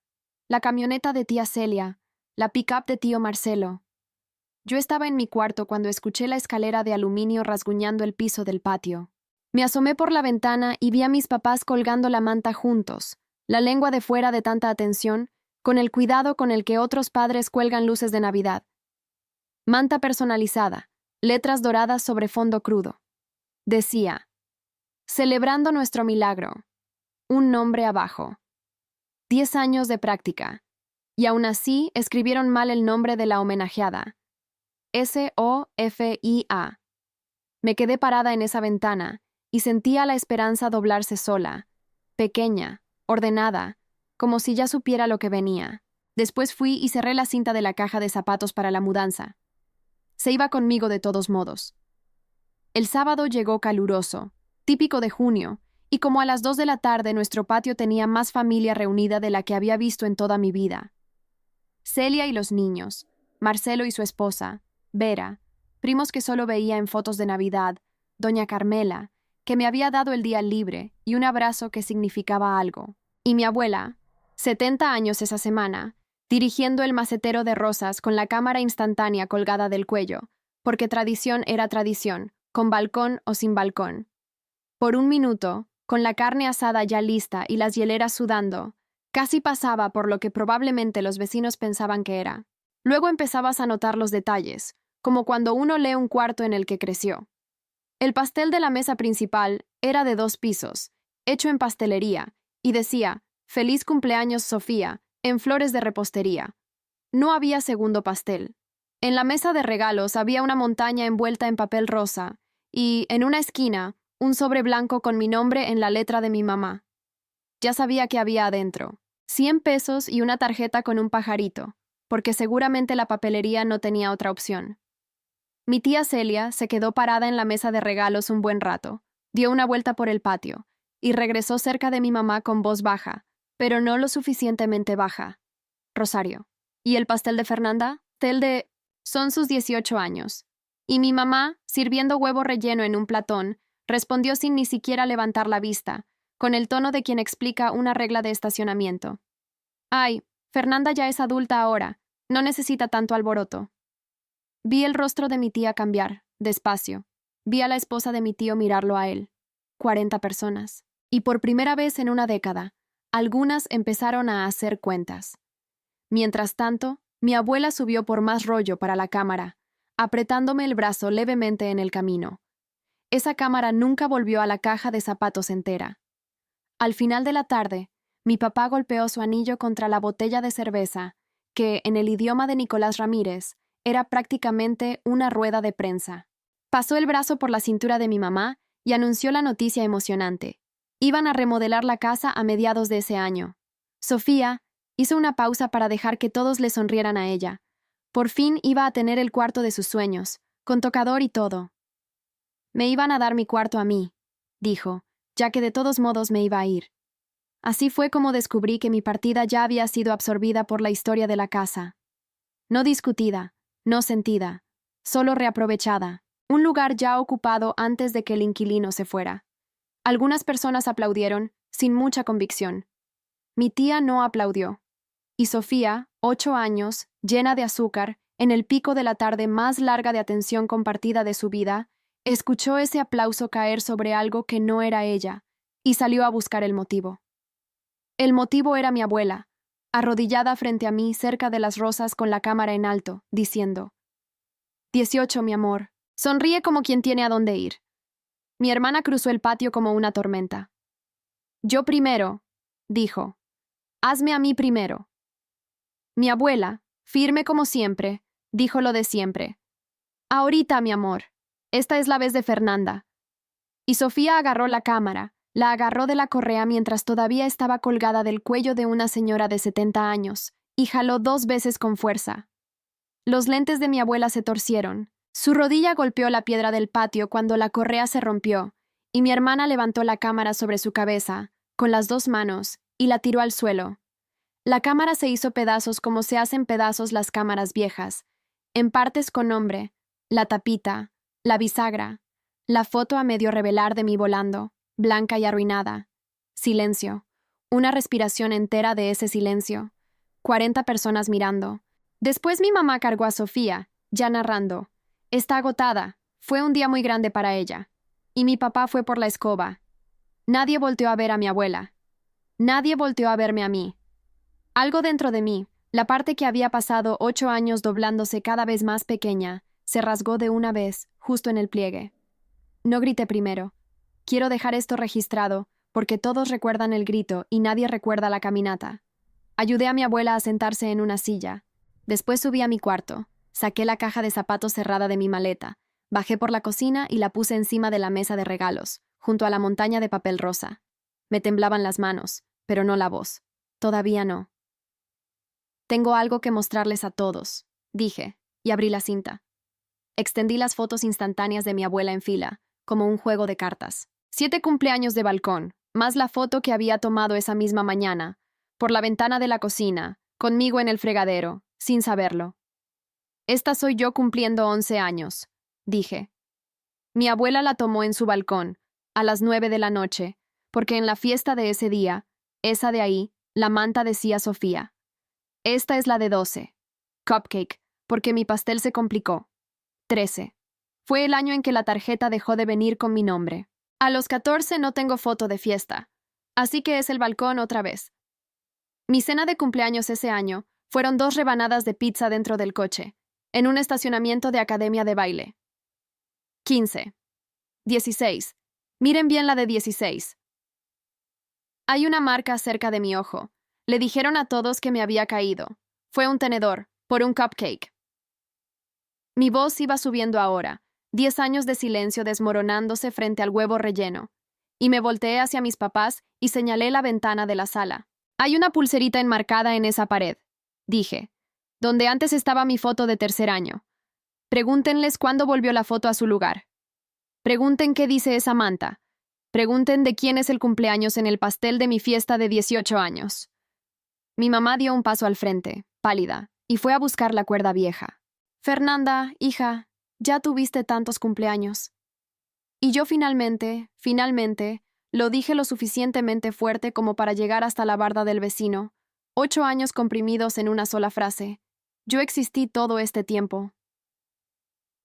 La camioneta de tía Celia, la pick-up de tío Marcelo. Yo estaba en mi cuarto cuando escuché la escalera de aluminio rasguñando el piso del patio. Me asomé por la ventana y vi a mis papás colgando la manta juntos, la lengua de fuera de tanta atención, con el cuidado con el que otros padres cuelgan luces de Navidad. Manta personalizada, letras doradas sobre fondo crudo. Decía, celebrando nuestro milagro. Un nombre abajo. 10 años de práctica. Y aún así escribieron mal el nombre de la homenajeada. Sofia. Me quedé parada en esa ventana y sentía la esperanza doblarse sola, pequeña, ordenada, como si ya supiera lo que venía. Después fui y cerré la cinta de la caja de zapatos para la mudanza. Se iba conmigo de todos modos. El sábado llegó caluroso, típico de junio, y como a las 2 de la tarde nuestro patio tenía más familia reunida de la que había visto en toda mi vida. Celia y los niños, Marcelo y su esposa, Vera, primos que solo veía en fotos de Navidad, doña Carmela, que me había dado el día libre y un abrazo que significaba algo. Y mi abuela, 70 años esa semana, dirigiendo el macetero de rosas con la cámara instantánea colgada del cuello, porque tradición era tradición, con balcón o sin balcón. Por un minuto, con la carne asada ya lista y las hieleras sudando, casi pasaba por lo que probablemente los vecinos pensaban que era. Luego empezabas a notar los detalles, como cuando uno lee un cuarto en el que creció. El pastel de la mesa principal era de 2 pisos, hecho en pastelería, y decía, «Feliz cumpleaños, Sofía», en flores de repostería. No había segundo pastel. En la mesa de regalos había una montaña envuelta en papel rosa, y, en una esquina, un sobre blanco con mi nombre en la letra de mi mamá. Ya sabía que había adentro. 100 pesos y una tarjeta con un pajarito, porque seguramente la papelería no tenía otra opción. Mi tía Celia se quedó parada en la mesa de regalos un buen rato, dio una vuelta por el patio, y regresó cerca de mi mamá con voz baja, pero no lo suficientemente baja. Rosario. ¿Y el pastel de Fernanda? Son sus 18 años. Y mi mamá, sirviendo huevo relleno en un platón, respondió sin ni siquiera levantar la vista, con el tono de quien explica una regla de estacionamiento. Ay, Fernanda ya es adulta ahora, no necesita tanto alboroto. Vi el rostro de mi tía cambiar, despacio. Vi a la esposa de mi tío mirarlo a él. 40 personas. Y por primera vez en una década, algunas empezaron a hacer cuentas. Mientras tanto, mi abuela subió por más rollo para la cámara, apretándome el brazo levemente en el camino. Esa cámara nunca volvió a la caja de zapatos entera. Al final de la tarde, mi papá golpeó su anillo contra la botella de cerveza, que, en el idioma de Nicolás Ramírez, era prácticamente una rueda de prensa. Pasó el brazo por la cintura de mi mamá y anunció la noticia emocionante. Iban a remodelar la casa a mediados de ese año. Sofía hizo una pausa para dejar que todos le sonrieran a ella. Por fin iba a tener el cuarto de sus sueños, con tocador y todo. Me iban a dar mi cuarto a mí, dijo, ya que de todos modos me iba a ir. Así fue como descubrí que mi partida ya había sido absorbida por la historia de la casa. No discutida, no sentida, solo reaprovechada, un lugar ya ocupado antes de que el inquilino se fuera. Algunas personas aplaudieron, sin mucha convicción. Mi tía no aplaudió. Y Sofía, 8 años, llena de azúcar, en el pico de la tarde más larga de atención compartida de su vida, escuchó ese aplauso caer sobre algo que no era ella, y salió a buscar el motivo. El motivo era mi abuela, arrodillada frente a mí cerca de las rosas con la cámara en alto, diciendo: 18, mi amor, sonríe como quien tiene a dónde ir. Mi hermana cruzó el patio como una tormenta. Yo primero, dijo. Hazme a mí primero. Mi abuela, firme como siempre, dijo lo de siempre. Ahorita, mi amor. Esta es la vez de Fernanda. Y Sofía agarró la cámara, la agarró de la correa mientras todavía estaba colgada del cuello de una señora de 70 años, y jaló 2 veces con fuerza. Los lentes de mi abuela se torcieron. Su rodilla golpeó la piedra del patio cuando la correa se rompió, y mi hermana levantó la cámara sobre su cabeza, con las 2 manos, y la tiró al suelo. La cámara se hizo pedazos como se hacen pedazos las cámaras viejas, en partes con nombre, la tapita, la bisagra, la foto a medio revelar de mí volando, blanca y arruinada. Silencio. Una respiración entera de ese silencio. 40 personas mirando. Después mi mamá cargó a Sofía, ya narrando. Está agotada. Fue un día muy grande para ella. Y mi papá fue por la escoba. Nadie volteó a ver a mi abuela. Nadie volteó a verme a mí. Algo dentro de mí, la parte que había pasado 8 años doblándose cada vez más pequeña, se rasgó de una vez, justo en el pliegue. No grité primero. Quiero dejar esto registrado, porque todos recuerdan el grito y nadie recuerda la caminata. Ayudé a mi abuela a sentarse en una silla. Después subí a mi cuarto. Saqué la caja de zapatos cerrada de mi maleta. Bajé por la cocina y la puse encima de la mesa de regalos, junto a la montaña de papel rosa. Me temblaban las manos, pero no la voz. Todavía no. Tengo algo que mostrarles a todos, dije, y abrí la cinta. Extendí las fotos instantáneas de mi abuela en fila, como un juego de cartas. 7 cumpleaños de balcón, más la foto que había tomado esa misma mañana, por la ventana de la cocina, conmigo en el fregadero, sin saberlo. Esta soy yo cumpliendo 11 años, dije. Mi abuela la tomó en su balcón, a las 9 de la noche, porque en la fiesta de ese día, esa de ahí, la manta decía Sofía. Esta es la de 12. Cupcake, porque mi pastel se complicó. 13. Fue el año en que la tarjeta dejó de venir con mi nombre. A los 14 no tengo foto de fiesta, así que es el balcón otra vez. Mi cena de cumpleaños ese año fueron 2 rebanadas de pizza dentro del coche, en un estacionamiento de academia de baile. 15. 16. Miren bien la de 16. Hay una marca cerca de mi ojo. Le dijeron a todos que me había caído. Fue un tenedor, por un cupcake. Mi voz iba subiendo ahora, 10 años de silencio desmoronándose frente al huevo relleno, y me volteé hacia mis papás y señalé la ventana de la sala. Hay una pulserita enmarcada en esa pared, dije, donde antes estaba mi foto de tercer año. Pregúntenles cuándo volvió la foto a su lugar. Pregunten qué dice esa manta. Pregunten de quién es el cumpleaños en el pastel de mi fiesta de 18 años. Mi mamá dio un paso al frente, pálida, y fue a buscar la cuerda vieja. Fernanda, hija, ya tuviste tantos cumpleaños. Y yo finalmente, lo dije lo suficientemente fuerte como para llegar hasta la barda del vecino. 8 años comprimidos en una sola frase. Yo existí todo este tiempo.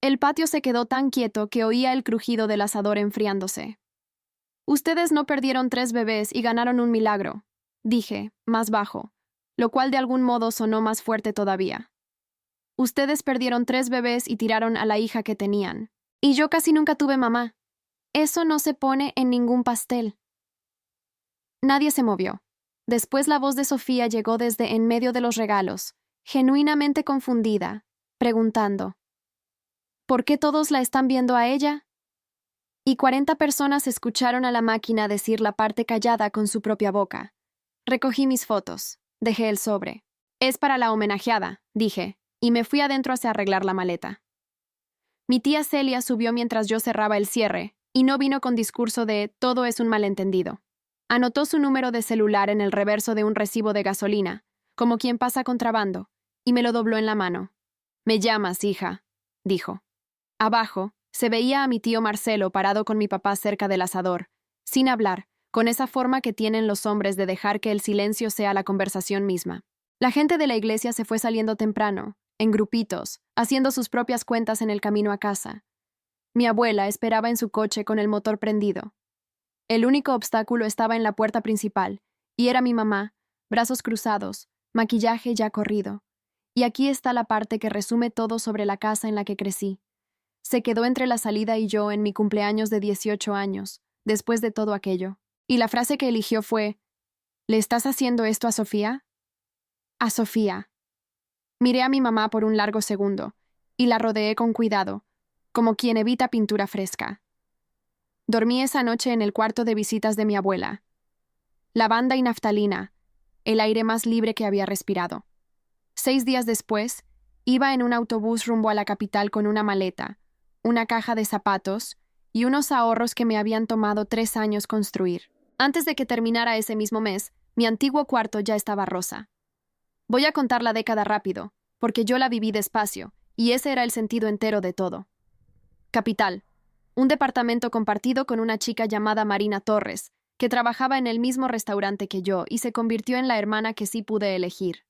El patio se quedó tan quieto que oía el crujido del asador enfriándose. Ustedes no perdieron 3 bebés y ganaron un milagro, dije, más bajo, lo cual de algún modo sonó más fuerte todavía. Ustedes perdieron 3 bebés y tiraron a la hija que tenían. Y yo casi nunca tuve mamá. Eso no se pone en ningún pastel. Nadie se movió. Después la voz de Sofía llegó desde en medio de los regalos, genuinamente confundida, preguntando: ¿por qué todos la están viendo a ella? Y 40 personas escucharon a la máquina decir la parte callada con su propia boca. Recogí mis fotos. Dejé el sobre. Es para la homenajeada, dije, y me fui adentro hacia arreglar la maleta. Mi tía Celia subió mientras yo cerraba el cierre, y no vino con discurso de «todo es un malentendido». Anotó su número de celular en el reverso de un recibo de gasolina, como quien pasa contrabando, y me lo dobló en la mano. «Me llamas, hija», dijo. Abajo, se veía a mi tío Marcelo parado con mi papá cerca del asador, sin hablar, con esa forma que tienen los hombres de dejar que el silencio sea la conversación misma. La gente de la iglesia se fue saliendo temprano, en grupitos, haciendo sus propias cuentas en el camino a casa. Mi abuela esperaba en su coche con el motor prendido. El único obstáculo estaba en la puerta principal, y era mi mamá, brazos cruzados, maquillaje ya corrido. Y aquí está la parte que resume todo sobre la casa en la que crecí. Se quedó entre la salida y yo en mi cumpleaños de 18 años, después de todo aquello. Y la frase que eligió fue: ¿le estás haciendo esto a Sofía? A Sofía. Miré a mi mamá por un largo segundo, y la rodeé con cuidado, como quien evita pintura fresca. Dormí esa noche en el cuarto de visitas de mi abuela. Lavanda y naftalina, el aire más libre que había respirado. 6 días después, iba en un autobús rumbo a la capital con una maleta, una caja de zapatos y unos ahorros que me habían tomado 3 años construir. Antes de que terminara ese mismo mes, mi antiguo cuarto ya estaba rosa. Voy a contar la década rápido, porque yo la viví despacio, y ese era el sentido entero de todo. Capital. Un departamento compartido con una chica llamada Marina Torres, que trabajaba en el mismo restaurante que yo y se convirtió en la hermana que sí pude elegir.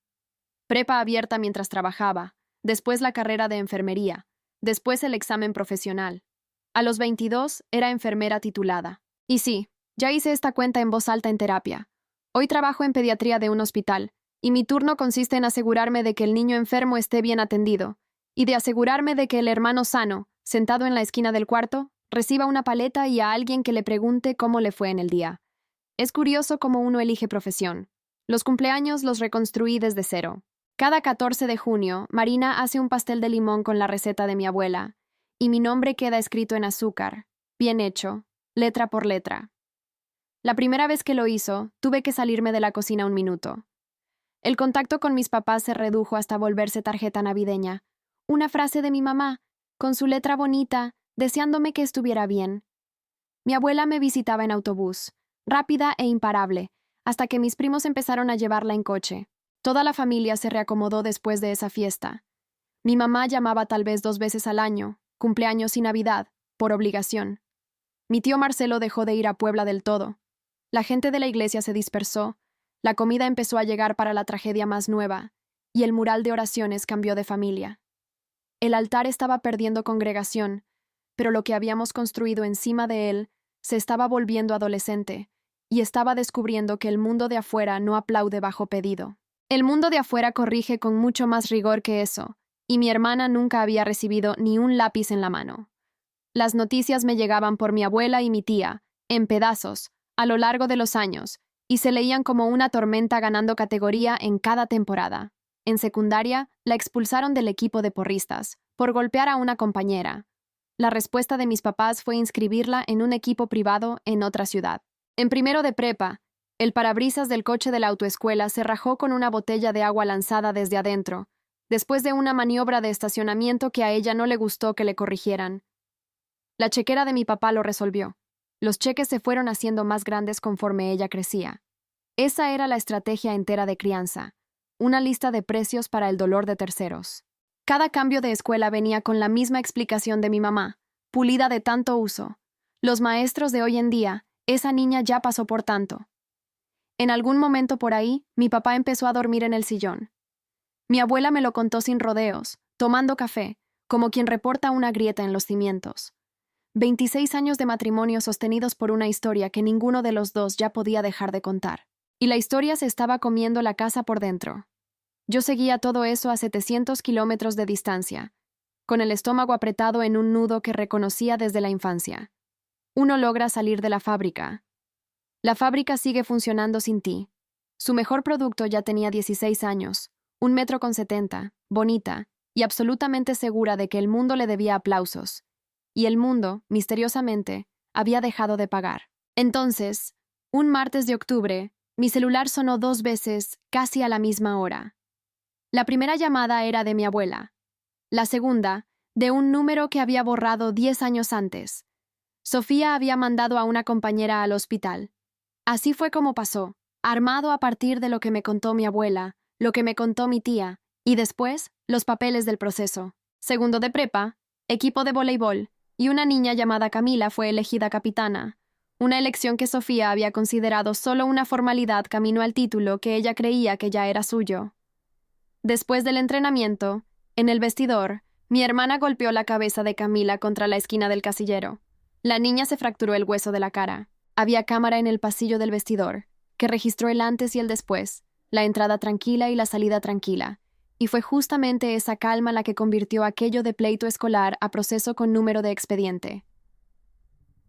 Prepa abierta mientras trabajaba, después la carrera de enfermería, después el examen profesional. A los 22 era enfermera titulada. Y sí, ya hice esta cuenta en voz alta en terapia. Hoy trabajo en pediatría de un hospital, y mi turno consiste en asegurarme de que el niño enfermo esté bien atendido, y de asegurarme de que el hermano sano, sentado en la esquina del cuarto, reciba una paleta y a alguien que le pregunte cómo le fue en el día. Es curioso cómo uno elige profesión. Los cumpleaños los reconstruí desde cero. Cada 14 de junio, Marina hace un pastel de limón con la receta de mi abuela, y mi nombre queda escrito en azúcar, bien hecho, letra por letra. La primera vez que lo hizo, tuve que salirme de la cocina un minuto. El contacto con mis papás se redujo hasta volverse tarjeta navideña. Una frase de mi mamá, con su letra bonita, deseándome que estuviera bien. Mi abuela me visitaba en autobús, rápida e imparable, hasta que mis primos empezaron a llevarla en coche. Toda la familia se reacomodó después de esa fiesta. Mi mamá llamaba tal vez 2 veces al año, cumpleaños y Navidad, por obligación. Mi tío Marcelo dejó de ir a Puebla del todo. La gente de la iglesia se dispersó, la comida empezó a llegar para la tragedia más nueva, y el mural de oraciones cambió de familia. El altar estaba perdiendo congregación, pero lo que habíamos construido encima de él se estaba volviendo adolescente, y estaba descubriendo que el mundo de afuera no aplaude bajo pedido. El mundo de afuera corrige con mucho más rigor que eso, y mi hermana nunca había recibido ni un lápiz en la mano. Las noticias me llegaban por mi abuela y mi tía, en pedazos, a lo largo de los años, y se leían como una tormenta ganando categoría en cada temporada. En secundaria, la expulsaron del equipo de porristas, por golpear a una compañera. La respuesta de mis papás fue inscribirla en un equipo privado en otra ciudad. En primero de prepa, el parabrisas del coche de la autoescuela se rajó con una botella de agua lanzada desde adentro, después de una maniobra de estacionamiento que a ella no le gustó que le corrigieran. La chequera de mi papá lo resolvió. Los cheques se fueron haciendo más grandes conforme ella crecía. Esa era la estrategia entera de crianza, una lista de precios para el dolor de terceros. Cada cambio de escuela venía con la misma explicación de mi mamá, pulida de tanto uso. Los maestros de hoy en día, esa niña ya pasó por tanto. En algún momento por ahí, mi papá empezó a dormir en el sillón. Mi abuela me lo contó sin rodeos, tomando café, como quien reporta una grieta en los cimientos. 26 años de matrimonio sostenidos por una historia que ninguno de los dos ya podía dejar de contar. Y la historia se estaba comiendo la casa por dentro. Yo seguía todo eso a 700 kilómetros de distancia, con el estómago apretado en un nudo que reconocía desde la infancia. Uno logra salir de la fábrica. La fábrica sigue funcionando sin ti. Su mejor producto ya tenía 16 años, 1,70 m, bonita, y absolutamente segura de que el mundo le debía aplausos. Y el mundo, misteriosamente, había dejado de pagar. Entonces, un martes de octubre, mi celular sonó 2 veces, casi a la misma hora. La primera llamada era de mi abuela. La segunda, de un número que había borrado 10 años antes. Sofía había mandado a una compañera al hospital. Así fue como pasó, armado a partir de lo que me contó mi abuela, lo que me contó mi tía, y después, los papeles del proceso. Segundo de prepa, equipo de voleibol, y una niña llamada Camila fue elegida capitana, una elección que Sofía había considerado solo una formalidad camino al título que ella creía que ya era suyo. Después del entrenamiento, en el vestidor, mi hermana golpeó la cabeza de Camila contra la esquina del casillero. La niña se fracturó el hueso de la cara. Había cámara en el pasillo del vestidor, que registró el antes y el después, la entrada tranquila y la salida tranquila, y fue justamente esa calma la que convirtió aquello de pleito escolar a proceso con número de expediente.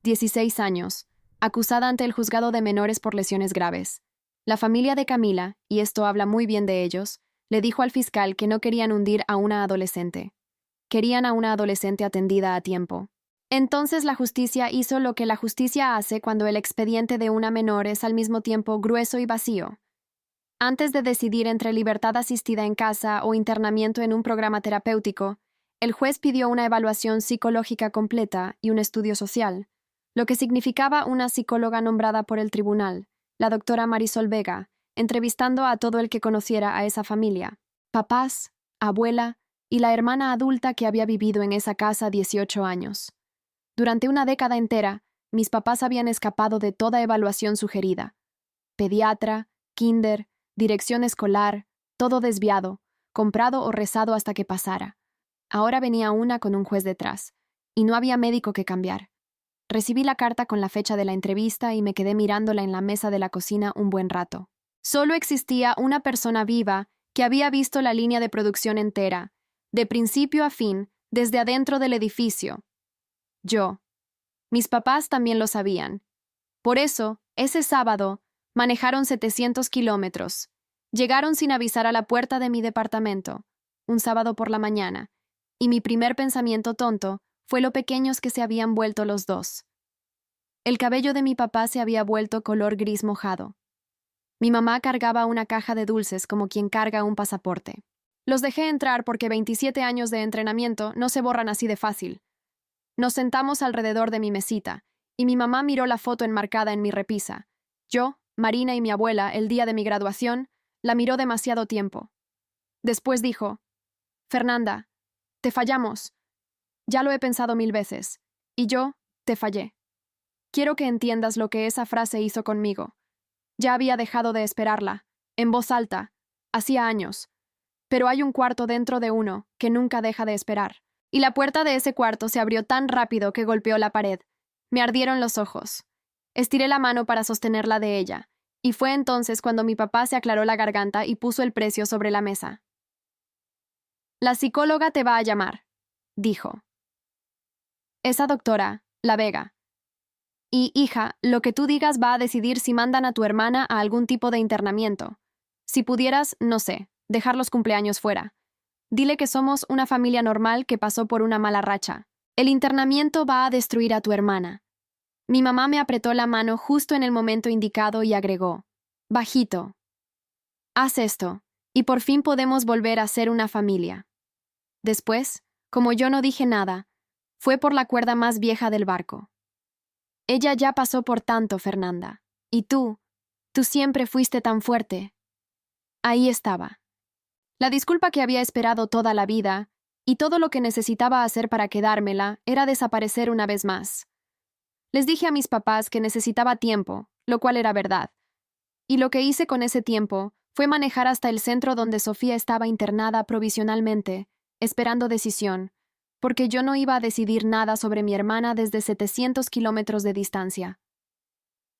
16 años, acusada ante el juzgado de menores por lesiones graves. La familia de Camila, y esto habla muy bien de ellos, le dijo al fiscal que no querían hundir a una adolescente. Querían a una adolescente atendida a tiempo. Entonces la justicia hizo lo que la justicia hace cuando el expediente de una menor es al mismo tiempo grueso y vacío. Antes de decidir entre libertad asistida en casa o internamiento en un programa terapéutico, el juez pidió una evaluación psicológica completa y un estudio social, lo que significaba una psicóloga nombrada por el tribunal, la doctora Marisol Vega, entrevistando a todo el que conociera a esa familia, papás, abuela y la hermana adulta que había vivido en esa casa 18 años. Durante una década entera, mis papás habían escapado de toda evaluación sugerida. Pediatra, kinder, dirección escolar, todo desviado, comprado o rezado hasta que pasara. Ahora venía una con un juez detrás, y no había médico que cambiar. Recibí la carta con la fecha de la entrevista y me quedé mirándola en la mesa de la cocina un buen rato. Solo existía una persona viva que había visto la línea de producción entera, de principio a fin, desde adentro del edificio. Yo. Mis papás también lo sabían. Por eso, ese sábado, manejaron 700 kilómetros. Llegaron sin avisar a la puerta de mi departamento, un sábado por la mañana, y mi primer pensamiento tonto fue lo pequeños que se habían vuelto los dos. El cabello de mi papá se había vuelto color gris mojado. Mi mamá cargaba una caja de dulces como quien carga un pasaporte. Los dejé entrar porque 27 años de entrenamiento no se borran así de fácil. Nos sentamos alrededor de mi mesita, y mi mamá miró la foto enmarcada en mi repisa. Yo, Marina y mi abuela, el día de mi graduación, la miró demasiado tiempo. Después dijo, «Fernanda, te fallamos. Ya lo he pensado 1000 veces. Y yo, te fallé». quiero que entiendas lo que esa frase hizo conmigo. Ya había dejado de esperarla, en voz alta, hacía años. Pero hay un cuarto dentro de uno que nunca deja de esperar. Y la puerta de ese cuarto se abrió tan rápido que golpeó la pared. Me ardieron los ojos. Estiré la mano para sostenerla de ella, y fue entonces cuando mi papá se aclaró la garganta y puso el precio sobre la mesa. La psicóloga te va a llamar, dijo. Esa doctora, La Vega. Y, hija, lo que tú digas va a decidir si mandan a tu hermana a algún tipo de internamiento. Si pudieras, no sé, dejar los cumpleaños fuera. Dile que somos una familia normal que pasó por una mala racha. El internamiento va a destruir a tu hermana. Mi mamá me apretó la mano justo en el momento indicado y agregó, bajito. Haz esto, y por fin podemos volver a ser una familia. Después, como yo no dije nada, fue por la cuerda más vieja del barco. Ella ya pasó por tanto, Fernanda. Y tú siempre fuiste tan fuerte. Ahí estaba. La disculpa que había esperado toda la vida, y todo lo que necesitaba hacer para quedármela, era desaparecer una vez más. Les dije a mis papás que necesitaba tiempo, lo cual era verdad. Y lo que hice con ese tiempo fue manejar hasta el centro donde Sofía estaba internada provisionalmente, esperando decisión, porque yo no iba a decidir nada sobre mi hermana desde 700 kilómetros de distancia.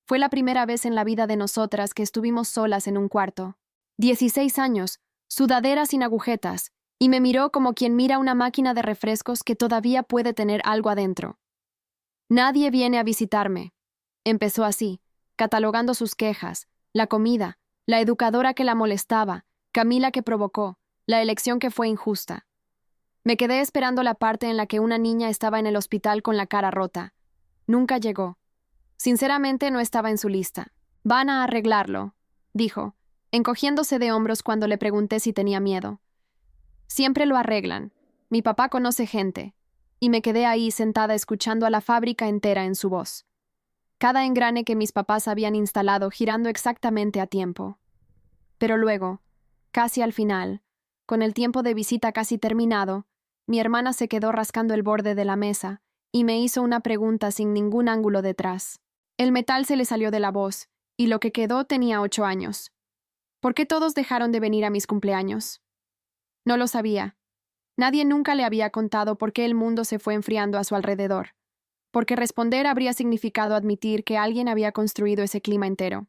Fue la primera vez en la vida de nosotras que estuvimos solas en un cuarto. 16 años, sudadera sin agujetas, y me miró como quien mira una máquina de refrescos que todavía puede tener algo adentro. Nadie viene a visitarme. Empezó así, catalogando sus quejas, la comida, la educadora que la molestaba, Camila que provocó, la elección que fue injusta. Me quedé esperando la parte en la que una niña estaba en el hospital con la cara rota. Nunca llegó. Sinceramente no estaba en su lista. Van a arreglarlo, dijo, encogiéndose de hombros cuando le pregunté si tenía miedo. Siempre lo arreglan. Mi papá conoce gente. Y me quedé ahí sentada escuchando a la fábrica entera en su voz. Cada engrane que mis papás habían instalado girando exactamente a tiempo. Pero luego, casi al final, con el tiempo de visita casi terminado, mi hermana se quedó rascando el borde de la mesa y me hizo una pregunta sin ningún ángulo detrás. El metal se le salió de la voz, y lo que quedó tenía 8 años. ¿Por qué todos dejaron de venir a mis cumpleaños? No lo sabía. Nadie nunca le había contado por qué el mundo se fue enfriando a su alrededor. Porque responder habría significado admitir que alguien había construido ese clima entero.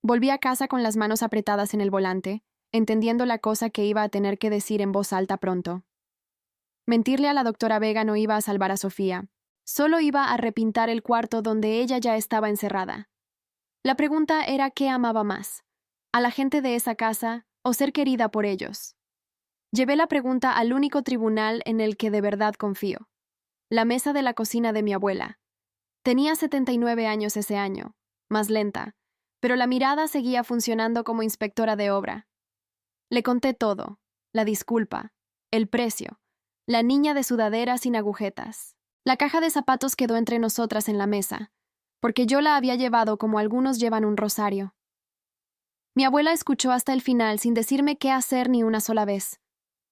Volví a casa con las manos apretadas en el volante, entendiendo la cosa que iba a tener que decir en voz alta pronto. Mentirle a la doctora Vega no iba a salvar a Sofía. Solo iba a repintar el cuarto donde ella ya estaba encerrada. La pregunta era qué amaba más, a la gente de esa casa o ser querida por ellos. Llevé la pregunta al único tribunal en el que de verdad confío. La mesa de la cocina de mi abuela. Tenía 79 años ese año, más lenta, pero la mirada seguía funcionando como inspectora de obra. Le conté todo, la disculpa, el precio, la niña de sudadera sin agujetas. La caja de zapatos quedó entre nosotras en la mesa, porque yo la había llevado como algunos llevan un rosario. Mi abuela escuchó hasta el final sin decirme qué hacer ni una sola vez.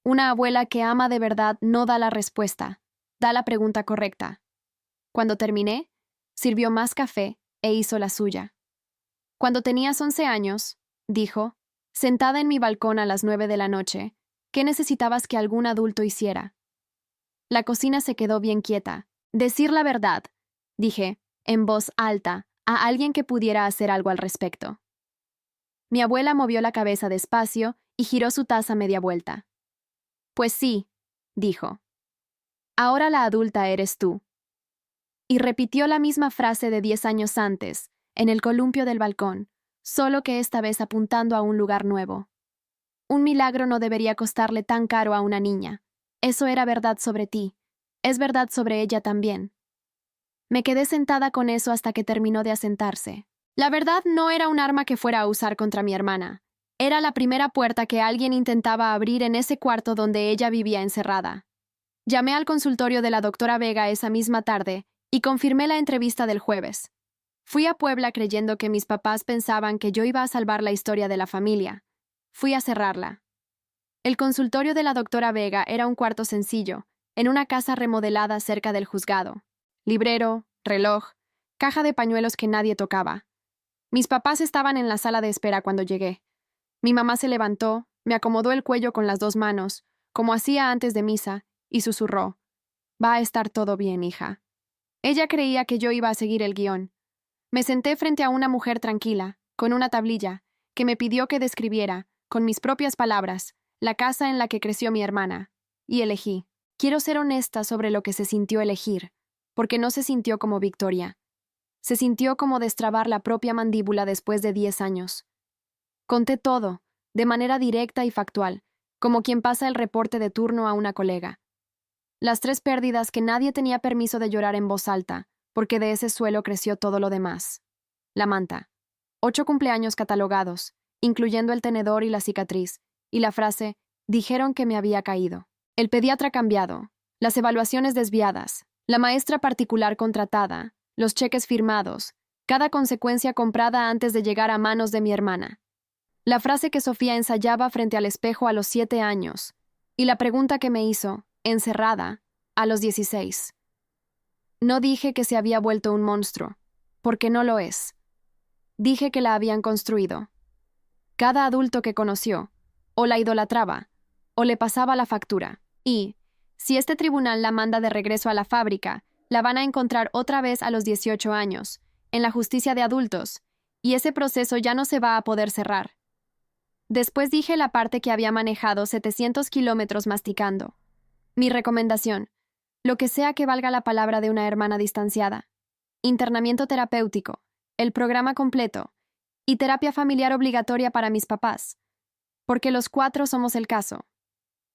Una abuela que ama de verdad no da la respuesta, da la pregunta correcta. Cuando terminé, sirvió más café e hizo la suya. Cuando tenías 11 años, dijo, sentada en mi balcón a las 9 de la noche, ¿qué necesitabas que algún adulto hiciera? La cocina se quedó bien quieta. Decir la verdad, dije, en voz alta, a alguien que pudiera hacer algo al respecto. Mi abuela movió la cabeza despacio y giró su taza media vuelta. Pues sí, dijo. Ahora la adulta eres tú. Y repitió la misma frase de 10 años antes, en el columpio del balcón, solo que esta vez apuntando a un lugar nuevo. Un milagro no debería costarle tan caro a una niña. Eso era verdad sobre ti. Es verdad sobre ella también. Me quedé sentada con eso hasta que terminó de asentarse. La verdad no era un arma que fuera a usar contra mi hermana. Era la primera puerta que alguien intentaba abrir en ese cuarto donde ella vivía encerrada. Llamé al consultorio de la doctora Vega esa misma tarde y confirmé la entrevista del jueves. Fui a Puebla creyendo que mis papás pensaban que yo iba a salvar la historia de la familia. Fui a cerrarla. El consultorio de la doctora Vega era un cuarto sencillo, en una casa remodelada cerca del juzgado. Librero, reloj, caja de pañuelos que nadie tocaba. Mis papás estaban en la sala de espera cuando llegué. Mi mamá se levantó, me acomodó el cuello con las 2 manos, como hacía antes de misa, y susurró: «Va a estar todo bien, hija». Ella creía que yo iba a seguir el guión. Me senté frente a una mujer tranquila, con una tablilla, que me pidió que describiera, con mis propias palabras, la casa en la que creció mi hermana. Y elegí. Quiero ser honesta sobre lo que se sintió elegir, porque no se sintió como victoria. Se sintió como destrabar la propia mandíbula después de 10 años. Conté todo, de manera directa y factual, como quien pasa el reporte de turno a una colega. Las 3 pérdidas que nadie tenía permiso de llorar en voz alta, porque de ese suelo creció todo lo demás. La manta. 8 cumpleaños catalogados, incluyendo el tenedor y la cicatriz, y la frase: «Dijeron que me había caído». El pediatra cambiado, las evaluaciones desviadas, la maestra particular contratada, los cheques firmados, cada consecuencia comprada antes de llegar a manos de mi hermana. La frase que Sofía ensayaba frente al espejo a los 7 años, y la pregunta que me hizo, encerrada, a los 16. No dije que se había vuelto un monstruo, porque no lo es. Dije que la habían construido. Cada adulto que conoció, o la idolatraba, o le pasaba la factura, y, si este tribunal la manda de regreso a la fábrica, la van a encontrar otra vez a los 18 años, en la justicia de adultos, y ese proceso ya no se va a poder cerrar. Después dije la parte que había manejado 700 kilómetros masticando. Mi recomendación: lo que sea que valga la palabra de una hermana distanciada. Internamiento terapéutico, el programa completo, y terapia familiar obligatoria para mis papás. Porque los 4 somos el caso.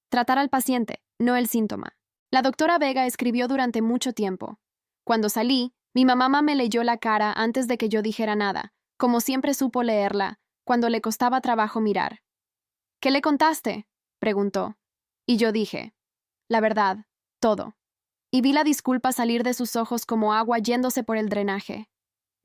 Tratar al paciente, no el síntoma. La doctora Vega escribió durante mucho tiempo. Cuando salí, mi mamá me leyó la cara antes de que yo dijera nada, como siempre supo leerla, cuando le costaba trabajo mirar. «¿Qué le contaste?», preguntó. Y yo dije: «La verdad, todo». Y vi la disculpa salir de sus ojos como agua yéndose por el drenaje.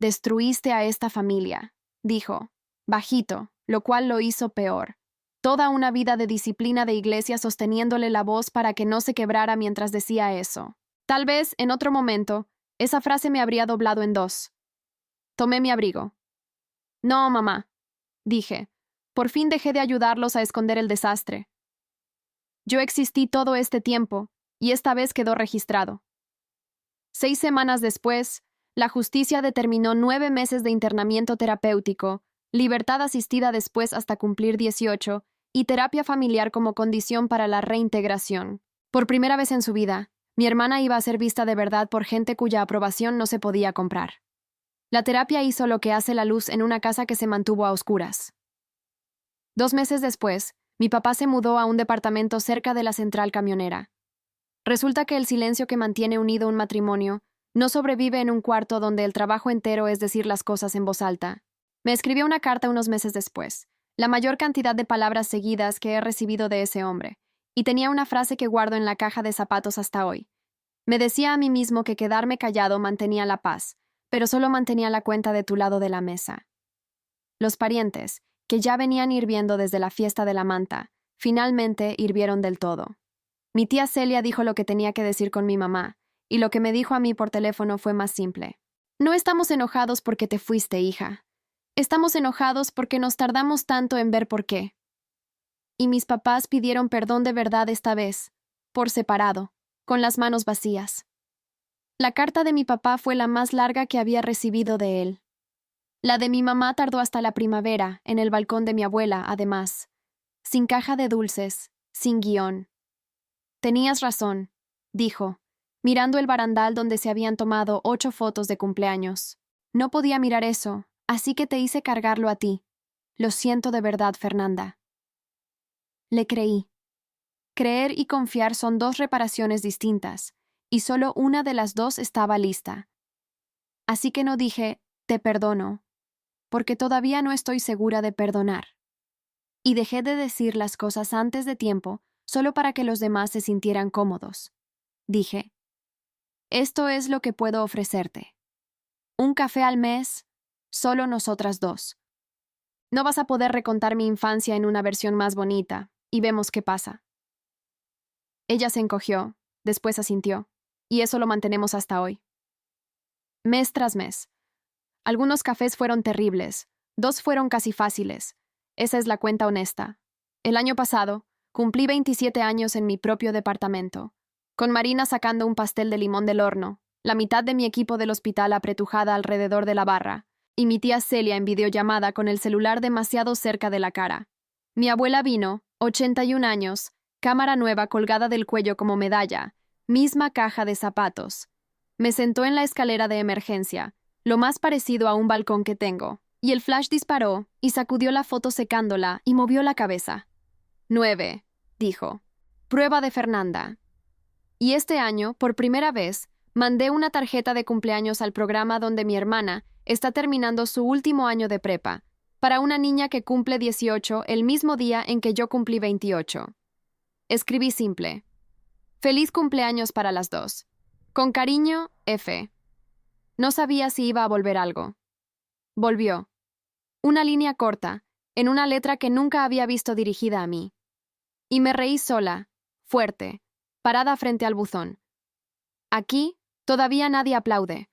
«Destruiste a esta familia», dijo, bajito, lo cual lo hizo peor. Toda una vida de disciplina de iglesia sosteniéndole la voz para que no se quebrara mientras decía eso. Tal vez, en otro momento, esa frase me habría doblado en 2. Tomé mi abrigo. «No, mamá», dije. Por fin dejé de ayudarlos a esconder el desastre. Yo existí todo este tiempo, y esta vez quedó registrado. 6 semanas después, la justicia determinó 9 meses de internamiento terapéutico, libertad asistida después hasta cumplir 18, y terapia familiar como condición para la reintegración. Por primera vez en su vida, mi hermana iba a ser vista de verdad por gente cuya aprobación no se podía comprar. La terapia hizo lo que hace la luz en una casa que se mantuvo a oscuras. 2 meses después, mi papá se mudó a un departamento cerca de la central camionera. Resulta que el silencio que mantiene unido un matrimonio no sobrevive en un cuarto donde el trabajo entero es decir las cosas en voz alta. Me escribió una carta unos meses después, la mayor cantidad de palabras seguidas que he recibido de ese hombre, y tenía una frase que guardo en la caja de zapatos hasta hoy. Me decía a mí mismo que quedarme callado mantenía la paz, pero solo mantenía la cuenta de tu lado de la mesa. Los parientes, que ya venían hirviendo desde la fiesta de la manta, finalmente hirvieron del todo. Mi tía Celia dijo lo que tenía que decir con mi mamá, y lo que me dijo a mí por teléfono fue más simple. «No estamos enojados porque te fuiste, hija. Estamos enojados porque nos tardamos tanto en ver por qué». Y mis papás pidieron perdón de verdad esta vez, por separado, con las manos vacías. La carta de mi papá fue la más larga que había recibido de él. La de mi mamá tardó hasta la primavera, en el balcón de mi abuela, además. Sin caja de dulces, sin guión. «Tenías razón», dijo, mirando el barandal donde se habían tomado 8 fotos de cumpleaños. «No podía mirar eso, así que te hice cargarlo a ti. Lo siento de verdad, Fernanda». Le creí. Creer y confiar son 2 reparaciones distintas, y solo una de las 2 estaba lista. Así que no dije, «te perdono», porque todavía no estoy segura de perdonar. Y dejé de decir las cosas antes de tiempo, solo para que los demás se sintieran cómodos. Dije: «Esto es lo que puedo ofrecerte. Un café al mes, solo nosotras 2. No vas a poder recontar mi infancia en una versión más bonita, y vemos qué pasa». Ella se encogió, después asintió, y eso lo mantenemos hasta hoy. mes tras mes. Algunos cafés fueron terribles, 2 fueron casi fáciles. Esa es la cuenta honesta. El año pasado, cumplí 27 años en mi propio departamento, con Marina sacando un pastel de limón del horno, la mitad de mi equipo del hospital apretujada alrededor de la barra, y mi tía Celia en videollamada con el celular demasiado cerca de la cara. Mi abuela vino, 81 años, cámara nueva colgada del cuello como medalla, misma caja de zapatos. Me sentó en la escalera de emergencia, lo más parecido a un balcón que tengo, y el flash disparó y sacudió la foto secándola y movió la cabeza. 9, dijo. Prueba de Fernanda. Y este año, por primera vez, mandé una tarjeta de cumpleaños al programa donde mi hermana está terminando su último año de prepa, para una niña que cumple 18 el mismo día en que yo cumplí 28. Escribí simple. Feliz cumpleaños para las dos. Con cariño, F. No sabía si iba a volver algo. Volvió. Una línea corta, en una letra que nunca había visto dirigida a mí. Y me reí sola, fuerte, parada frente al buzón. Aquí, todavía nadie aplaude.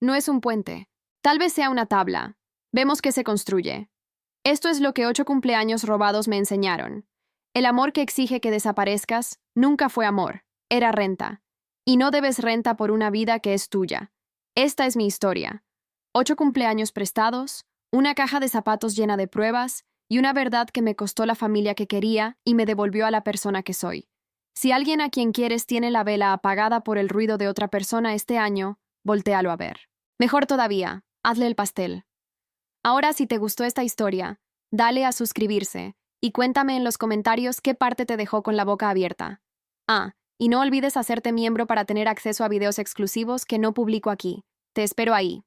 No es un puente. Tal vez sea una tabla. Vemos que se construye. Esto es lo que 8 cumpleaños robados me enseñaron. El amor que exige que desaparezcas nunca fue amor, era renta. Y no debes renta por una vida que es tuya. Esta es mi historia. 8 cumpleaños prestados, una caja de zapatos llena de pruebas y una verdad que me costó la familia que quería y me devolvió a la persona que soy. Si alguien a quien quieres tiene la vela apagada por el ruido de otra persona este año, voltéalo a ver. Mejor todavía, hazle el pastel. Ahora, si te gustó esta historia, dale a suscribirse y cuéntame en los comentarios qué parte te dejó con la boca abierta. Y no olvides hacerte miembro para tener acceso a videos exclusivos que no publico aquí. Te espero ahí.